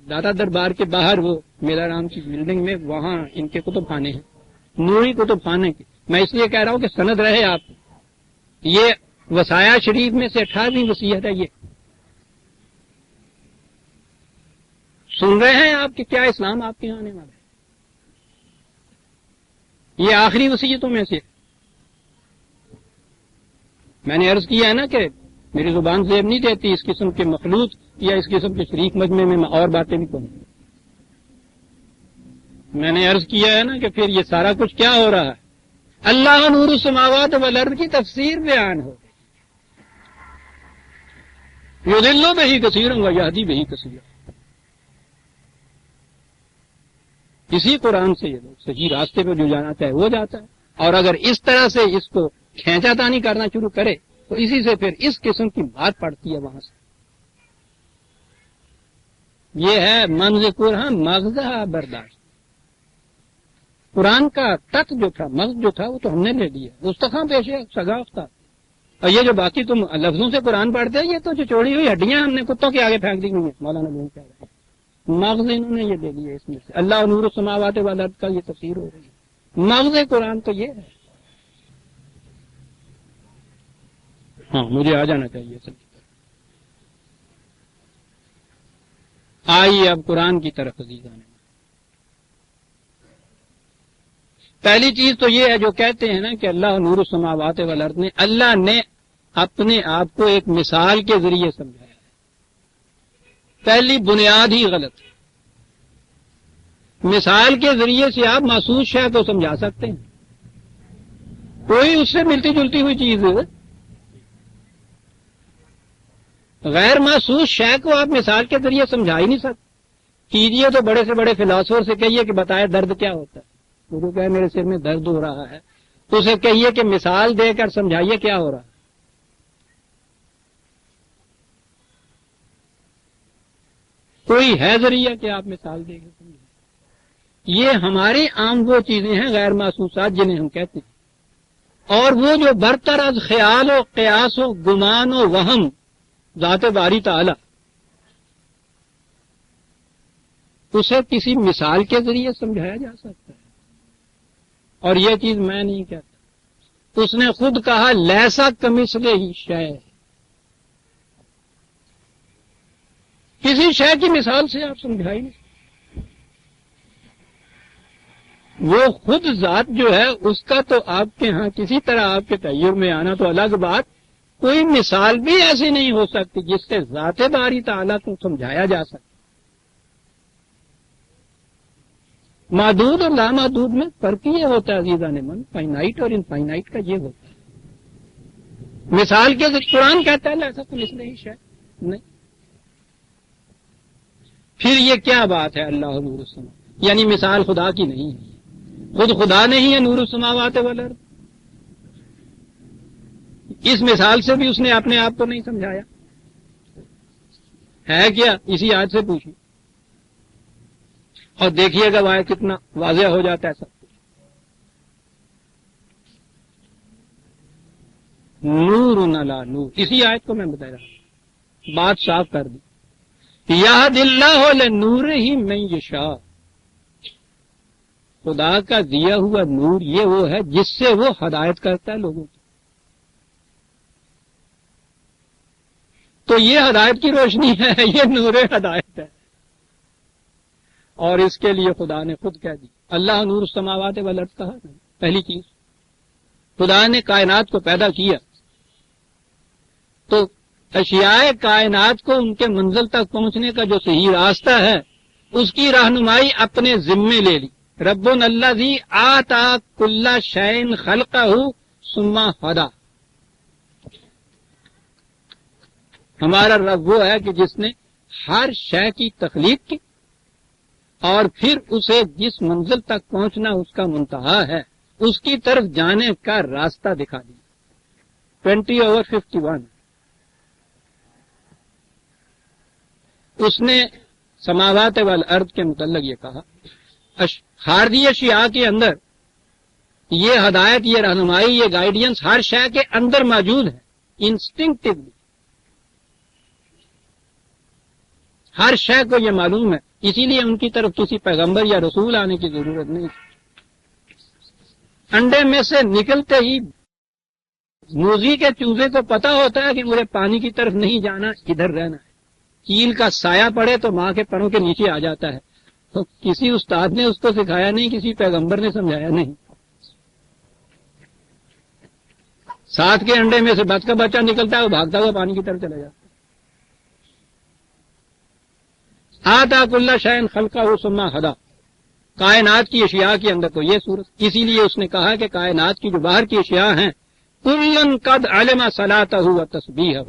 دادا دربار کے باہر وہ میرا رام کی بلڈنگ میں، وہاں ان کے کتب خانے ہیں، نوری کتب خانے کے، میں اس لیے کہہ رہا ہوں کہ سند رہے آپ، یہ وصایا شریف میں سے 18ویں وصیت ہے، یہ سن رہے ہیں آپ کہ کیا اسلام آپ کے آنے والا ہے، یہ آخری وصیتوں میں سے۔ میں نے عرض کیا ہے نا کہ میری زبان زیب نہیں دیتی اس قسم کے مخلوط یا اس قسم کے شریف مجمع میں اور باتیں بھی کہوں، میں نے عرض کیا ہے نا کہ پھر یہ سارا کچھ کیا ہو رہا ہے، اللہ نور السماوات والارض کی تفسیر بیان ہو، یضل بہ کثیرا ویہدی بہ کثیرا، اسی قرآن سے یہ لوگ صحیح راستے پہ جو جانا چاہے وہ جاتا ہے، اور اگر اس طرح سے اس کو کھینچا تانی کرنا شروع کرے تو اسی سے پھر اس قسم کی بات پڑتی ہے وہاں سے۔ یہ ہے منظ قرآن مغزہ برداشت، قرآن کا تت جو تھا، مغز جو تھا، وہ تو ہم نے لے لیا، مستقام پیش ہے سگاف تھا، اور یہ جو باقی تم لفظوں سے قرآن پڑھتے ہیں یہ تو جو چوڑی ہوئی ہڈیاں ہم نے کتوں کے آگے پھینک دی ہوئی ہیں، مولانا بول کہہ رہے ہیں، مغز انہوں نے یہ لے لیا اس میں سے، اللہ نور السماوات والارض کا یہ تفسیر ہو رہی ہے، مغز قرآن تو یہ ہے۔ ہاں مجھے آ جانا چاہیے سب، آئیے اب قرآن کی طرف عزیزان، پہلی چیز تو یہ ہے جو کہتے ہیں نا کہ اللہ نور السماوات والارض نے، اللہ نے اپنے آپ کو ایک مثال کے ذریعے سمجھایا ہے، پہلی بنیاد ہی غلط ہے۔ مثال کے ذریعے سے آپ محسوس شے کو سمجھا سکتے ہیں، کوئی اس سے ملتی جلتی ہوئی چیز غیر محسوس شے کو آپ مثال کے ذریعے سمجھا ہی نہیں سکتے۔ کیجیے تو بڑے سے بڑے فلاسفر سے کہیے کہ بتائے درد کیا ہوتا ہے، وہ تو کہے میرے سر میں درد ہو رہا ہے، تو اسے کہیے کہ مثال دے کر سمجھائیے کیا ہو رہا ہے۔ کوئی ہے ذریعہ کہ آپ مثال دے کر سمجھائیں؟ یہ ہماری عام وہ چیزیں ہیں غیر محسوسات جنہیں ہم کہتے ہیں، اور وہ جو برتر از خیال و قیاس و گمان و وہم ذات باری تعالی، اسے کسی مثال کے ذریعے سمجھایا جا سکتا ہے، اور یہ چیز میں نہیں کہتا، اس نے خود کہا لیسا کمثلہ شیء، کسی شے کی مثال سے آپ سمجھائی نہیں۔ وہ خود ذات جو ہے اس کا تو آپ کے ہاں کسی طرح آپ کے تغیر میں آنا تو الگ بات، کوئی مثال بھی ایسی نہیں ہو سکتی جس سے ذات باری تعالیٰ کو سمجھایا جا سکے۔ محدود اور لامحدود میں فرق یہ ہوتا ہے عزیزان من، فائنائٹ اور انفائنائٹ کا یہ ہوتا ہے۔ مثال کے ذریعے قرآن کہتا ہے ایسا تو مثل ہی شاید نہیں۔ پھر یہ کیا بات ہے اللہ نور السماوات، یعنی مثال خدا کی نہیں ہے، خود خدا نہیں ہے نور السماوات والارض، اس مثال سے بھی اس نے اپنے آپ کو نہیں سمجھایا ہے کیا؟ اسی آیت سے پوچھیے اور دیکھیے گا وہاں کتنا واضح ہو جاتا ہے سب کچھ۔ نور علی نور، اسی آیت کو میں بتا رہا ہوں، بات صاف کر دی۔ یہد اللہ لنور ہی من یشاء، خدا کا دیا ہوا نور یہ وہ ہے جس سے وہ ہدایت کرتا ہے لوگوں کی۔ تو یہ ہدایت کی روشنی ہے، یہ نور ہدایت ہے، اور اس کے لیے خدا نے خود کہہ دی اللہ نور السماوات والارض کہا۔ پہلی چیز خدا نے کائنات کو پیدا کیا تو اشیاء کائنات کو ان کے منزل تک پہنچنے کا جو صحیح راستہ ہے اس کی رہنمائی اپنے ذمے لے لی۔ رب الذی آتا کل شیء خلقہ ثم ہدی، ہمارا رب وہ ہے کہ جس نے ہر شے کی تخلیق کی اور پھر اسے جس منزل تک پہنچنا اس کا منتہا ہے اس کی طرف جانے کا راستہ دکھا دیا۔ 20/51 اس نے سماوات والارض کے متعلق یہ کہا، خارجی اشیاء کے اندر یہ ہدایت، یہ رہنمائی، یہ گائیڈنس ہر شے کے اندر موجود ہے، انسٹنکٹیولی ہر شے کو یہ معلوم ہے، اسی لیے ان کی طرف کسی پیغمبر یا رسول آنے کی ضرورت نہیں۔ انڈے میں سے نکلتے ہی موذی کے چوزے کو پتا ہوتا ہے کہ مجھے پانی کی طرف نہیں جانا، ادھر رہنا ہے، چیل کا سایہ پڑے تو ماں کے پروں کے نیچے آ جاتا ہے۔ تو کسی استاد نے اس کو سکھایا نہیں، کسی پیغمبر نے سمجھایا نہیں۔ ساتھ کے انڈے میں سے بچ کا بچہ نکلتا ہے، وہ بھاگتا ہوا پانی کی طرف چلا جاتا ہے۔ آتا کل شیء خلقہ ثم ہدی، کائنات کی اشیاء کے اندر تو یہ صورت، اسی لیے اس نے کہا کہ کائنات کی جو باہر کی اشیاء ہیں کلن قد علم صلاتہ و تسبیحہ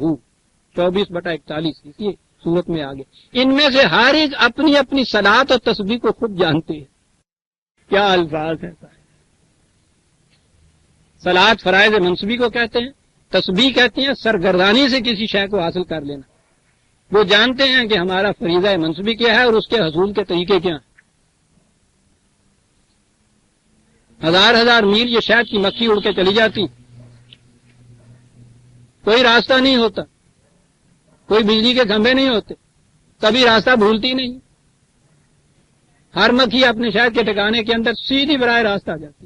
24/41 اسی صورت میں آگے، ان میں سے ہر ایک اپنی اپنی صلاۃ اور تسبیح کو خود جانتے ہیں۔ کیا الفاظ ہیں! صلاۃ فرائض منصبی کو کہتے ہیں، تسبیح کہتے ہیں سرگردانی سے کسی شے کو حاصل کر لینا۔ وہ جانتے ہیں کہ ہمارا فریضہ منصبی کیا ہے اور اس کے حصول کے طریقے کیا ہیں۔ ہزار میل یہ شہد کی مکھی اڑ کے چلی جاتی، کوئی راستہ نہیں ہوتا، کوئی بجلی کے کھمبے نہیں ہوتے، کبھی راستہ بھولتی نہیں، ہر مکھی اپنے شہد کے ٹھکانے کے اندر سیدھی براہ راست آ جاتی۔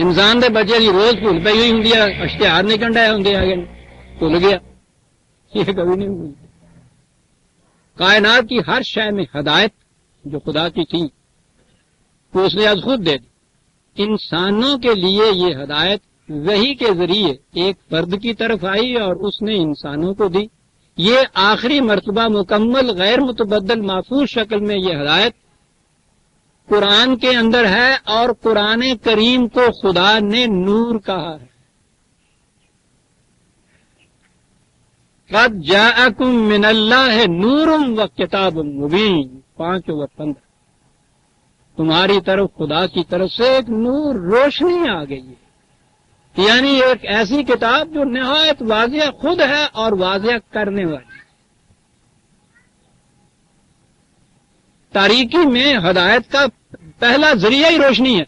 انسان دے بچے دی روز بھول پی ہوئی ہوں، اشتہار نہیں کنڈا ہوں آگے بھول گیا، یہ کبھی نہیں بھولتے۔ کائنات کی ہر شے میں ہدایت جو خدا کی تھی وہ اس نے آج خود دے دی۔ انسانوں کے لیے یہ ہدایت وحی کے ذریعے ایک فرد کی طرف آئی اور اس نے انسانوں کو دی، یہ آخری مرتبہ مکمل غیر متبدل محفوظ شکل میں یہ ہدایت قرآن کے اندر ہے، اور قرآن کریم کو خدا نے نور کہا ہے۔ قد جاءکم من اللہ نور و کتاب مبین 5/15، تمہاری طرف خدا کی طرف سے ایک نور روشنی آ گئی ہے، یعنی ایک ایسی کتاب جو نہایت واضح خود ہے اور واضح کرنے والی۔ تاریکی میں ہدایت کا پہلا ذریعہ ہی روشنی ہے۔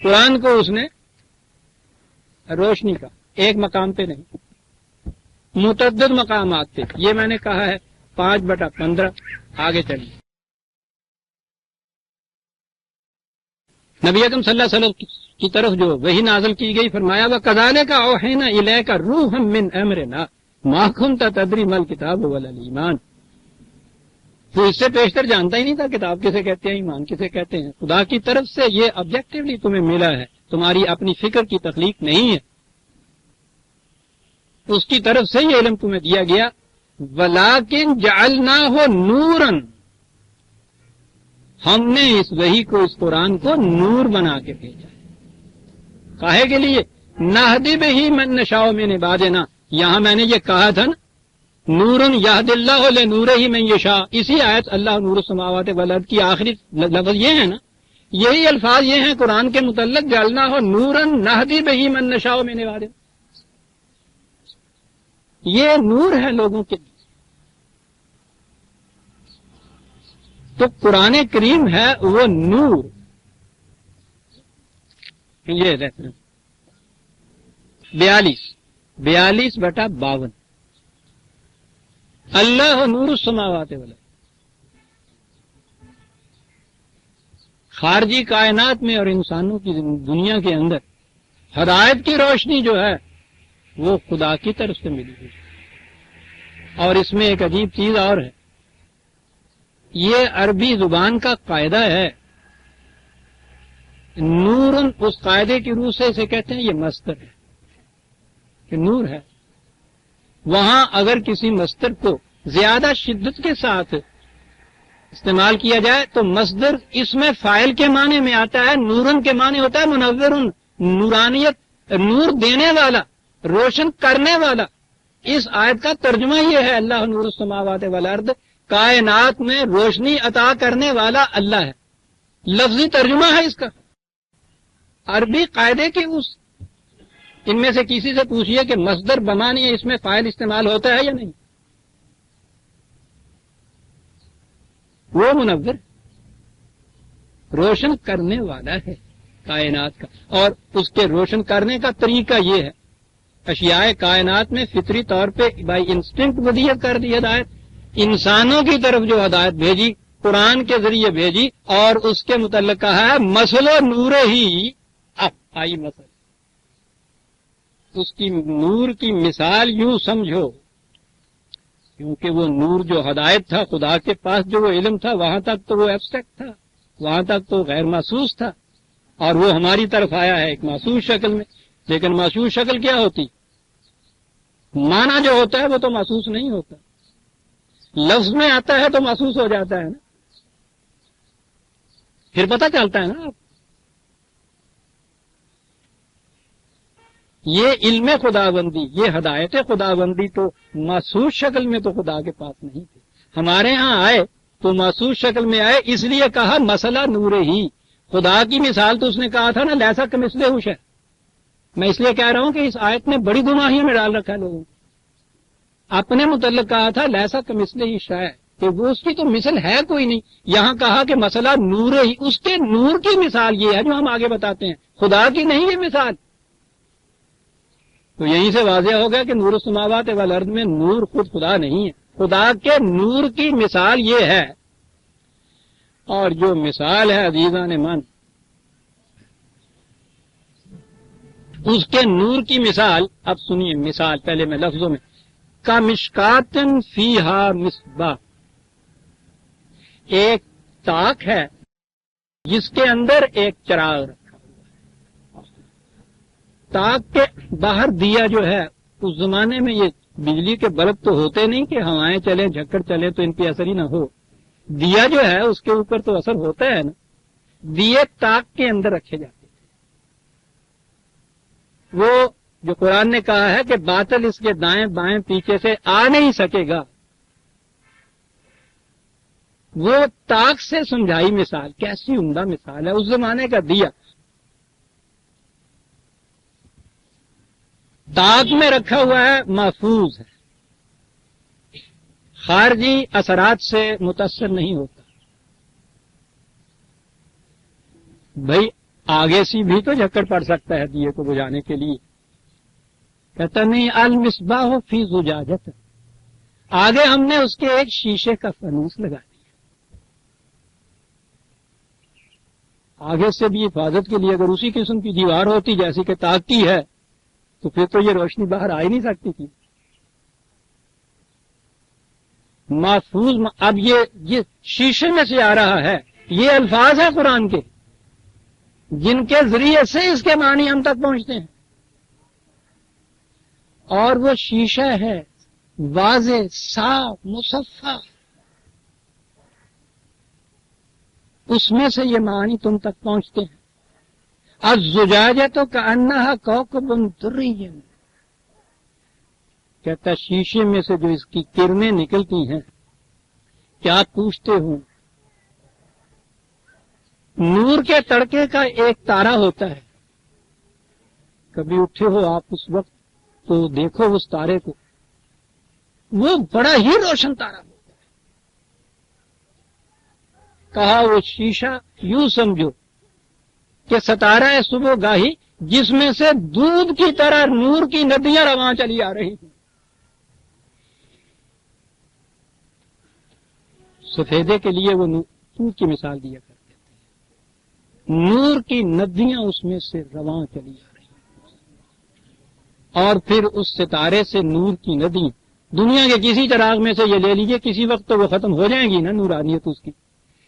قرآن کو اس نے روشنی کا ایک مقام پہ نہیں، متعدد مقامات تھے، یہ میں نے کہا ہے 5/15۔ آگے چلیے، نبی اکرم صلی اللہ علیہ وسلم کی طرف جو وحی نازل کی گئی، فرمایا وَكَذَلِكَ أَوْحَيْنَا إِلَيْكَ رُوحًا مِّنْ أَمْرِنَا مَا كُنتَ تَدْرِي مَا الْكِتَابُ وَلَا الْإِيمَانُ۔ تو اس سے پیشتر جانتا ہی نہیں تھا کتاب کسے کہتے ہیں، ایمان کسے کہتے ہیں۔ خدا کی طرف سے یہ آبجیکٹیولی تمہیں ملا ہے، تمہاری اپنی فکر کی تخلیق نہیں ہے، اس کی طرف سے یہ علم تمہیں دیا گیا۔ وَلَٰكِن جَعَلْنَاهُ نُورًا، ہم نے اس وحی کو، اس قرآن کو نور بنا کے بھیجا ہے۔ کاہے کے لیے؟ نَهْدِي بِهِ مَن نَّشَاءُ مِنْ عِبَادِنَا، یہاں میں نے یہ کہا تھا نا، نورٌ یہد اللہ لنورہ من یشاء، اسی آیت اللہ نور السماوات والارض کی آخری لفظ یہ ہے نا، یہی الفاظ یہ ہیں قرآن کے متعلق، جعلناہ نورًا نہدی بہ من نشاء من عبادنا، یہ نور ہے لوگوں کے لیے۔ تو قرآن کریم ہے وہ نور، یہ ریفرنس 42/52، اللہ نور السماوات والارض، خارجی کائنات میں اور انسانوں کی دنیا کے اندر ہدایت کی روشنی جو ہے وہ خدا کی طرف سے ملی ہوئی۔ اور اس میں ایک عجیب چیز اور ہے، یہ عربی زبان کا قاعدہ ہے، نورن، اس قاعدے کی روح سے اسے کہتے ہیں یہ مصدر ہے کہ نور ہے۔ وہاں اگر کسی مصدر کو زیادہ شدت کے ساتھ استعمال کیا جائے تو مصدر اس میں فاعل کے معنی میں آتا ہے، نورن کے معنی ہوتا ہے منورن، نورانیت، نور دینے والا، روشن کرنے والا۔ اس آیت کا ترجمہ یہ ہے، اللہ نور السماوات والارض، کائنات میں روشنی عطا کرنے والا اللہ ہے، لفظی ترجمہ ہے اس کا۔ عربی قاعدے کے ان میں سے کسی سے پوچھئے کہ مصدر بمانی ہے، اس میں فاعل استعمال ہوتا ہے یا نہیں؟ وہ منور، روشن کرنے والا ہے کائنات کا، اور اس کے روشن کرنے کا طریقہ یہ ہے، اشیاء کائنات میں فطری طور پہ بائی انسٹنکٹ ودیت کر دی ہدایت، انسانوں کی طرف جو ہدایت بھیجی قرآن کے ذریعے بھیجی، اور اس کے متعلق کہا ہے مثل نور ہی، اب آئی مثل، اس کی نور کی مثال یوں سمجھو، کیونکہ وہ نور جو ہدایت تھا، خدا کے پاس جو وہ علم تھا، وہاں تک تو وہ ایبسٹریکٹ تھا، وہاں تک تو غیر محسوس تھا، اور وہ ہماری طرف آیا ہے ایک محسوس شکل میں۔ لیکن محسوس شکل کیا ہوتی؟ معنی جو ہوتا ہے وہ تو محسوس نہیں ہوتا، لفظ میں آتا ہے تو محسوس ہو جاتا ہے نا، پھر پتہ چلتا ہے نا آپ۔ یہ علم خداوندی، یہ ہدایت خداوندی تو محسوس شکل میں تو خدا کے پاس نہیں تھی، ہمارے ہاں آئے تو محسوس شکل میں آئے، اس لیے کہا مسئلہ نور ہی، خدا کی مثال تو اس نے کہا تھا نا لیسا کمثلہ شیء۔ میں اس لیے کہہ رہا ہوں کہ اس آیت نے بڑی گمراہیوں میں ڈال رکھا ہے لوگوں کو۔ اپنے متعلق کہا تھا لیسا کمثلہ شیء، کہ وہ اس کی تو مثل ہے کوئی نہیں، یہاں کہا کہ مسئلہ نور ہی، اس کے نور کی مثال یہ ہے جو ہم آگے بتاتے ہیں، خدا کی نہیں ہے مثال۔ تو یہیں سے واضح ہوگا کہ نور السماوات والارض میں نور خود خدا نہیں ہے، خدا کے نور کی مثال یہ ہے۔ اور جو مثال ہے عزیزان من، اس کے نور کی مثال، اب سنیے مثال پہلے میں لفظوں میں، کامشکاتن فیہا مصباح، ایک تاک ہے جس کے اندر ایک چراغ رکھا ہوا ہے، تاک کے باہر دیا جو ہے اس زمانے میں یہ بجلی کے بلب تو ہوتے نہیں کہ ہوائیں چلیں جھکڑ چلے تو ان پہ اثر ہی نہ ہو. دیا جو ہے اس کے اوپر تو اثر ہوتا ہے نا. دیے تاک کے اندر رکھے جاتے تھے. وہ جو قرآن نے کہا ہے کہ باطل اس کے دائیں بائیں پیچھے سے آ نہیں سکے گا، وہ تاک سے سمجھائی مثال. کیسی عمدہ مثال ہے اس زمانے کا دیا. تاک میں رکھا ہوا ہے، محفوظ ہے، خارجی اثرات سے متاثر نہیں ہوتا. بھائی آگے سے بھی تو جھکڑ پڑ سکتا ہے دیے کو بجھانے کے لیے. کہتا نہیں، المصباح فی زجاجۃ، آگے ہم نے اس کے ایک شیشے کا فانوس لگا دیا. آگے سے بھی حفاظت کے لیے اگر اسی قسم کی دیوار ہوتی جیسی کہ تاک کی ہے تو پھر تو یہ روشنی باہر آ ہی نہیں سکتی تھی. محفوظ. اب یہ شیشے میں سے آ رہا ہے. یہ الفاظ ہیں قرآن کے جن کے ذریعے سے اس کے معنی ہم تک پہنچتے ہیں. اور وہ شیشہ ہے واضح، صاف، مصفا، اس میں سے یہ معنی تم تک پہنچتے ہیں. الزجاجۃ کأنہا کوکب دری، کہتا شیشے میں سے جو اس کی کرنیں نکلتی ہیں کیا پوچھتے ہو. نور کے تڑکے کا ایک تارا ہوتا ہے. کبھی اٹھے ہو آپ اس وقت تو دیکھو اس تارے کو، وہ بڑا ہی روشن تارا ہوتا ہے. کہا وہ شیشہ یوں سمجھو کہ ستارہ ہے صبح گاہی جس میں سے دودھ کی طرح نور کی ندیاں رواں چلی آ رہی ہیں. سفیدے کے لیے وہ نور کی مثال دیا کرتے تھے. نور کی ندیاں اس میں سے رواں چلی آ رہی ہیں. اور پھر اس ستارے سے نور کی ندی دنیا کے کسی چراغ میں سے یہ لے لیجئے، کسی وقت تو وہ ختم ہو جائیں گی نا نورانیت اس کی.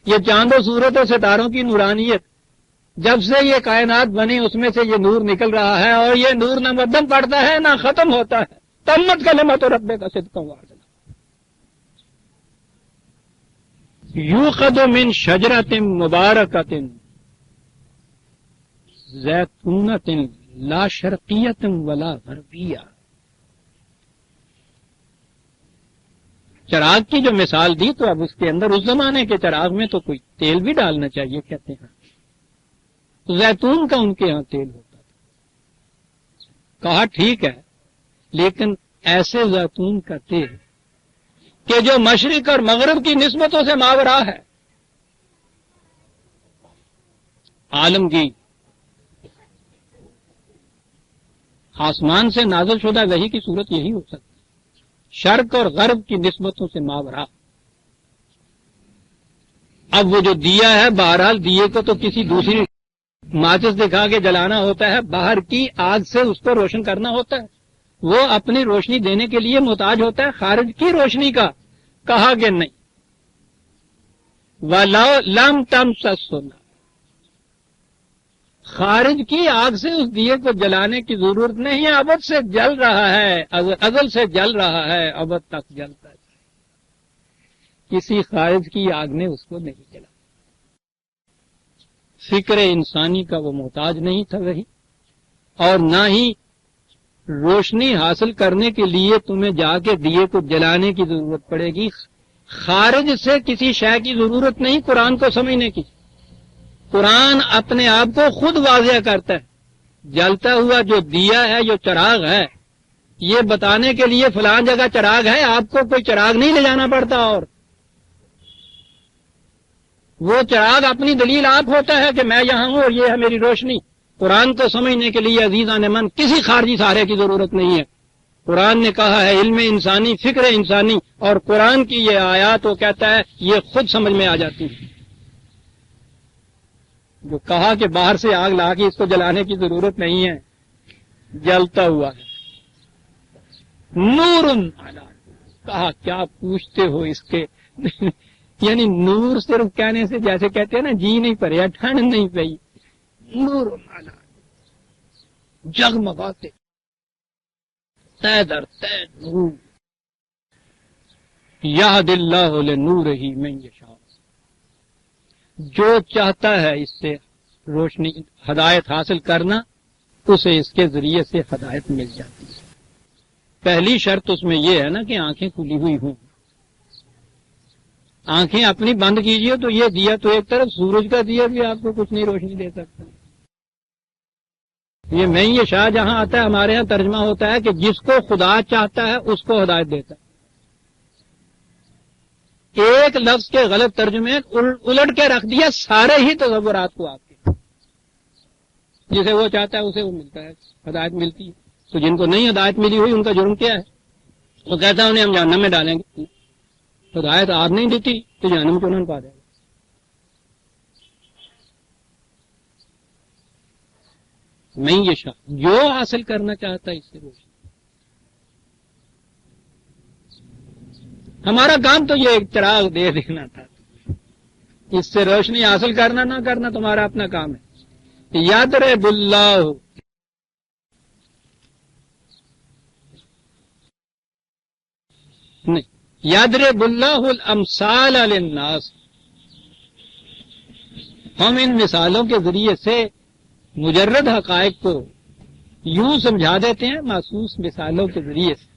یہ چاند و سورج و ستاروں کی نورانیت جب سے یہ کائنات بنی اس میں سے یہ نور نکل رہا ہے، اور یہ نور نہ مدم پڑتا ہے نہ ختم ہوتا ہے. تمت کلمت رب کا صدق وعدل. یوقد من شجرۃ مبارکۃ زیتونۃ لا شرقیۃ ولا غربیہ. چراغ کی جو مثال دی تو اب اس کے اندر اس زمانے کے چراغ میں تو کوئی تیل بھی ڈالنا چاہیے کہتے ہیں. زیتون کا ان کے ہاں تیل ہوتا تھا. کہا ٹھیک ہے، لیکن ایسے زیتون کا تیل کہ جو مشرق اور مغرب کی نسبتوں سے ماورا ہے. عالم کی آسمان سے نازل شدہ وحی کی صورت یہی ہو سکتی ہے، شرق اور غرب کی نسبتوں سے ماورا. اب وہ جو دیا ہے، بہرحال دیے کو تو کسی دوسری ماچس دکھا کے جلانا ہوتا ہے، باہر کی آگ سے اس کو روشن کرنا ہوتا ہے. وہ اپنی روشنی دینے کے لیے محتاج ہوتا ہے خارج کی روشنی کا. کہا کہ نہیں، وَلَوْ لَمْ تَمْسَسْهُ نَارٌ، خارج کی آگ سے اس دیے کو جلانے کی ضرورت نہیں ہے. ابد سے جل رہا ہے، ازل سے جل رہا ہے، ابد تک جلتا ہے. کسی خارج کی آگ نے اس کو نہیں جلا. فکر انسانی کا وہ محتاج نہیں تھا وہی، اور نہ ہی روشنی حاصل کرنے کے لیے تمہیں جا کے دیے کو جلانے کی ضرورت پڑے گی. خارج سے کسی شے کی ضرورت نہیں قرآن کو سمجھنے کی. قرآن اپنے آپ کو خود واضح کرتا ہے. جلتا ہوا جو دیا ہے، جو چراغ ہے، یہ بتانے کے لیے فلان جگہ چراغ ہے، آپ کو کوئی چراغ نہیں لے جانا پڑتا. اور وہ چراغ اپنی دلیل آپ ہوتا ہے کہ میں یہاں ہوں اور یہ ہے میری روشنی. قرآن کو سمجھنے کے لیے عزیزان من کسی خارجی سہارے کی ضرورت نہیں ہے. قرآن نے کہا ہے علم انسانی، فکر انسانی، اور قرآن کی یہ آیات وہ کہتا ہے یہ خود سمجھ میں آ جاتی ہے. جو کہا کہ باہر سے آگ لا کے اس کو جلانے کی ضرورت نہیں ہے، جلتا ہوا ہے. نور علی، کہا کیا پوچھتے ہو اس کے یعنی نور صرف کہنے سے جیسے کہتے ہیں نا جی نہیں پڑیا، ٹھنڈ نہیں پئی. نور علی، جگمگاتے تہ در تہ نور، یہد اللہ لنورہ من یشاء، جو چاہتا ہے اس سے روشنی ہدایت حاصل کرنا اسے اس کے ذریعے سے ہدایت مل جاتی ہے۔ پہلی شرط اس میں یہ ہے نا کہ آنکھیں کھلی ہوئی ہوں۔ آنکھیں اپنی بند کیجئے تو یہ دیا تو ایک طرف سورج کا دیا بھی آپ کو کچھ نہیں روشنی دے سکتا۔ یہ میں یہ شاہ جہاں آتا ہے ہمارے ہاں ترجمہ ہوتا ہے کہ جس کو خدا چاہتا ہے اس کو ہدایت دیتا ہے۔ ایک لفظ کے غلط ترجمے الٹ کے رکھ دیا سارے ہی تصورات کو آپ کے، جسے وہ چاہتا ہے اسے وہ ملتا ہے، ہدایت ملتی ہے۔ تو جن کو نہیں ہدایت ملی ہوئی ان کا جرم کیا ہے؟ وہ کہتا ہے انہیں ہم جہنم میں ڈالیں گے، ہدایت آپ نہیں دیتی تو جہنم کیوں نہ پا دے گا۔ میں یہ شاہ جو حاصل کرنا چاہتا ہے اس سے روشنی، ہمارا کام تو یہ ایک چراغ دے دینا تھا، اس سے روشنی حاصل کرنا نہ کرنا تمہارا اپنا کام ہے۔ یضرب اللہ، نہیں، یضرب اللہ الامثال للناس، ہم ان مثالوں کے ذریعے سے مجرد حقائق کو یوں سمجھا دیتے ہیں محسوس مثالوں کے ذریعے سے۔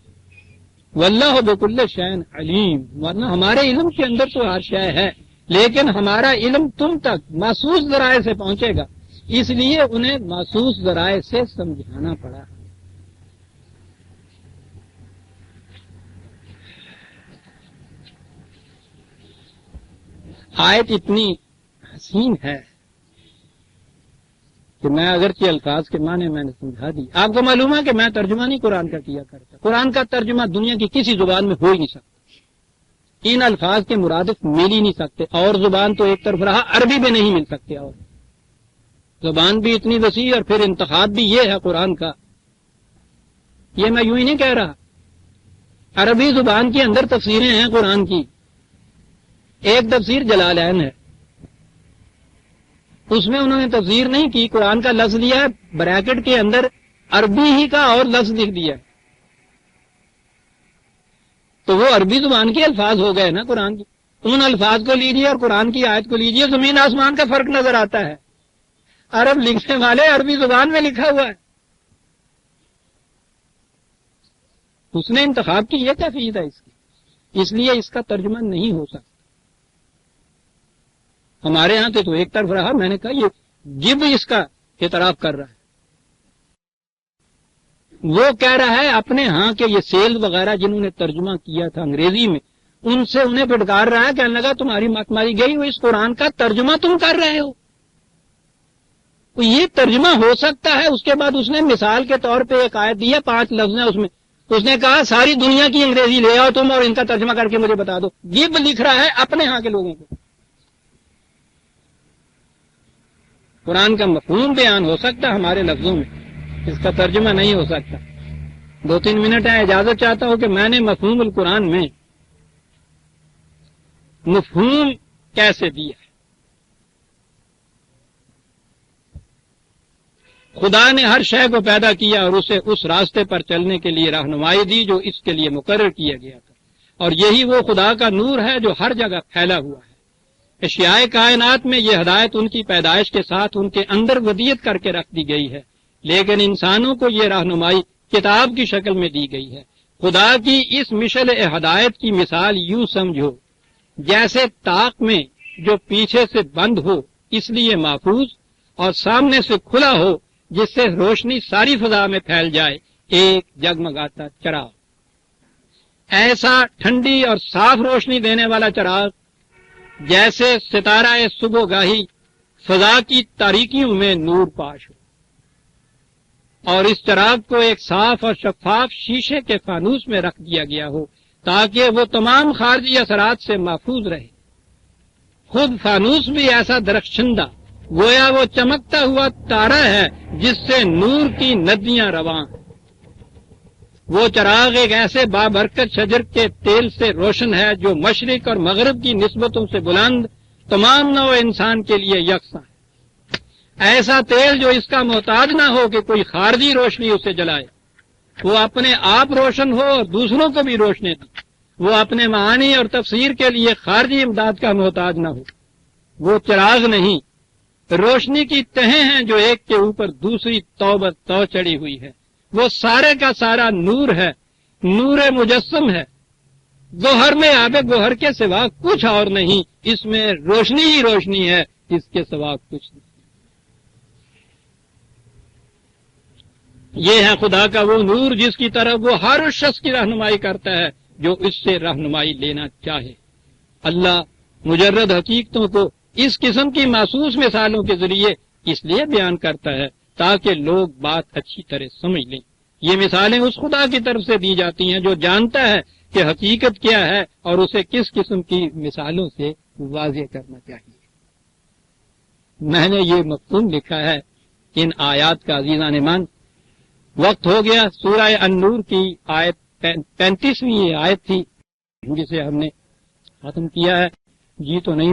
واللہ بکل شیء علیم، ورنہ ہمارے علم کے اندر تو ہر شے ہے، لیکن ہمارا علم تم تک محسوس ذرائع سے پہنچے گا، اس لیے انہیں محسوس ذرائع سے سمجھانا پڑا۔ آیت اتنی حسین ہے کہ میں اگرچہ الفاظ کے معنی میں نے سمجھا دی۔ آپ کو معلوم ہے کہ میں ترجمہ نہیں قرآن کا کیا کرتا، قرآن کا ترجمہ دنیا کی کسی زبان میں ہو ہی نہیں سکتا، ان الفاظ کے مرادف مل ہی نہیں سکتے، اور زبان تو ایک طرف رہا، عربی میں نہیں مل سکتے، اور زبان بھی اتنی وسیع اور پھر انتخاب بھی یہ ہے قرآن کا۔ یہ میں یوں ہی نہیں کہہ رہا، عربی زبان کے اندر تفسیریں ہیں قرآن کی، ایک تفسیر جلالین ہے، اس میں انہوں نے تفسیر نہیں کی، قرآن کا لفظ لیا ہے بریکٹ کے اندر عربی ہی کا اور لفظ لکھ دیا، تو وہ عربی زبان کے الفاظ ہو گئے نا قرآن کی۔ ان الفاظ کو لیجیے اور قرآن کی آیت کو لیجیے، زمین آسمان کا فرق نظر آتا ہے۔ عرب لکھنے والے عربی زبان میں لکھا ہوا ہے، اس نے انتخاب کی، یہ کیفیت ہے اس کی، اس لیے اس کا ترجمہ نہیں ہو سکتا۔ ہمارے ہاں تو ایک طرف رہا، میں نے کہا یہ جب اس کا اعتراف کر رہا ہے، وہ کہہ رہا ہے اپنے ہاں کے یہ سیل وغیرہ جنہوں نے ترجمہ کیا تھا انگریزی میں، ان سے انہیں پھٹکار رہا ہے، کہنے لگا تمہاری مت ماری گئی، وہ اس قرآن کا ترجمہ تم کر رہے ہو، یہ ترجمہ ہو سکتا ہے۔ اس کے بعد اس نے مثال کے طور پہ ایک آیت دی ہے، 5 لفظ ہیں اس میں، اس نے کہا ساری دنیا کی انگریزی لے آؤ تم اور ان کا ترجمہ کر کے مجھے بتا دو۔ یہ لکھ رہا ہے اپنے ہاں کے لوگوں کو۔ قرآن کا مفہوم بیان ہو سکتا ہے ہمارے لفظوں میں، اس کا ترجمہ نہیں ہو سکتا۔ 2-3 منٹ ہے، اجازت چاہتا ہوں کہ میں نے مفہوم القرآن میں مفہوم کیسے دیا ہے۔ خدا نے ہر شے کو پیدا کیا اور اسے اس راستے پر چلنے کے لیے رہنمائی دی جو اس کے لیے مقرر کیا گیا تھا، اور یہی وہ خدا کا نور ہے جو ہر جگہ پھیلا ہوا ہے۔ اشیاء کائنات میں یہ ہدایت ان کی پیدائش کے ساتھ ان کے اندر ودیت کر کے رکھ دی گئی ہے، لیکن انسانوں کو یہ رہنمائی کتاب کی شکل میں دی گئی ہے۔ خدا کی اس مشعل ہدایت کی مثال یوں سمجھو جیسے طاق میں جو پیچھے سے بند ہو اس لیے محفوظ اور سامنے سے کھلا ہو جس سے روشنی ساری فضا میں پھیل جائے، ایک جگمگاتا چراغ۔ ایسا ٹھنڈی اور صاف روشنی دینے والا چراغ جیسے ستارہ صبح گاہی فضا کی تاریکیوں میں نور پاش ہو، اور اس چراغ کو ایک صاف اور شفاف شیشے کے فانوس میں رکھ دیا گیا ہو تاکہ وہ تمام خارجی اثرات سے محفوظ رہے۔ خود فانوس بھی ایسا درخشندہ گویا وہ چمکتا ہوا تارا ہے جس سے نور کی ندیاں رواں ہیں۔ وہ چراغ ایک ایسے بابرکت شجر کے تیل سے روشن ہے جو مشرق اور مغرب کی نسبتوں سے بلند تمام نوع انسان کے لیے یکساں ہے، ایسا تیل جو اس کا محتاج نہ ہو کہ کوئی خارجی روشنی اسے جلائے۔ وہ اپنے آپ روشن ہو اور دوسروں کو بھی روشنی دے، وہ اپنے معانی اور تفسیر کے لیے خارجی امداد کا محتاج نہ ہو۔ وہ چراغ نہیں، روشنی کی تہیں ہیں جو ایک کے اوپر دوسری تو چڑھی ہوئی ہے۔ وہ سارے کا سارا نور ہے، نور مجسم ہے، گوہر میں آب گوہر کے سوا کچھ اور نہیں، اس میں روشنی ہی روشنی ہے، اس کے سوا کچھ نہیں۔ یہ ہے خدا کا وہ نور جس کی طرف وہ ہر اس شخص کی رہنمائی کرتا ہے جو اس سے رہنمائی لینا چاہے۔ اللہ مجرد حقیقتوں کو اس قسم کی محسوس مثالوں کے ذریعے اس لیے بیان کرتا ہے تاکہ لوگ بات اچھی طرح سمجھ لیں۔ یہ مثالیں اس خدا کی طرف سے دی جاتی ہیں جو جانتا ہے کہ حقیقت کیا ہے اور اسے کس قسم کی مثالوں سے واضح کرنا چاہیے۔ میں نے یہ مفہوم لکھا ہے ان آیات کا عزیزان مان۔ وقت ہو گیا، سورہ النور کی آیت 35ویں آیت تھی جسے ہم نے ختم کیا ہے۔ جی تو نہیں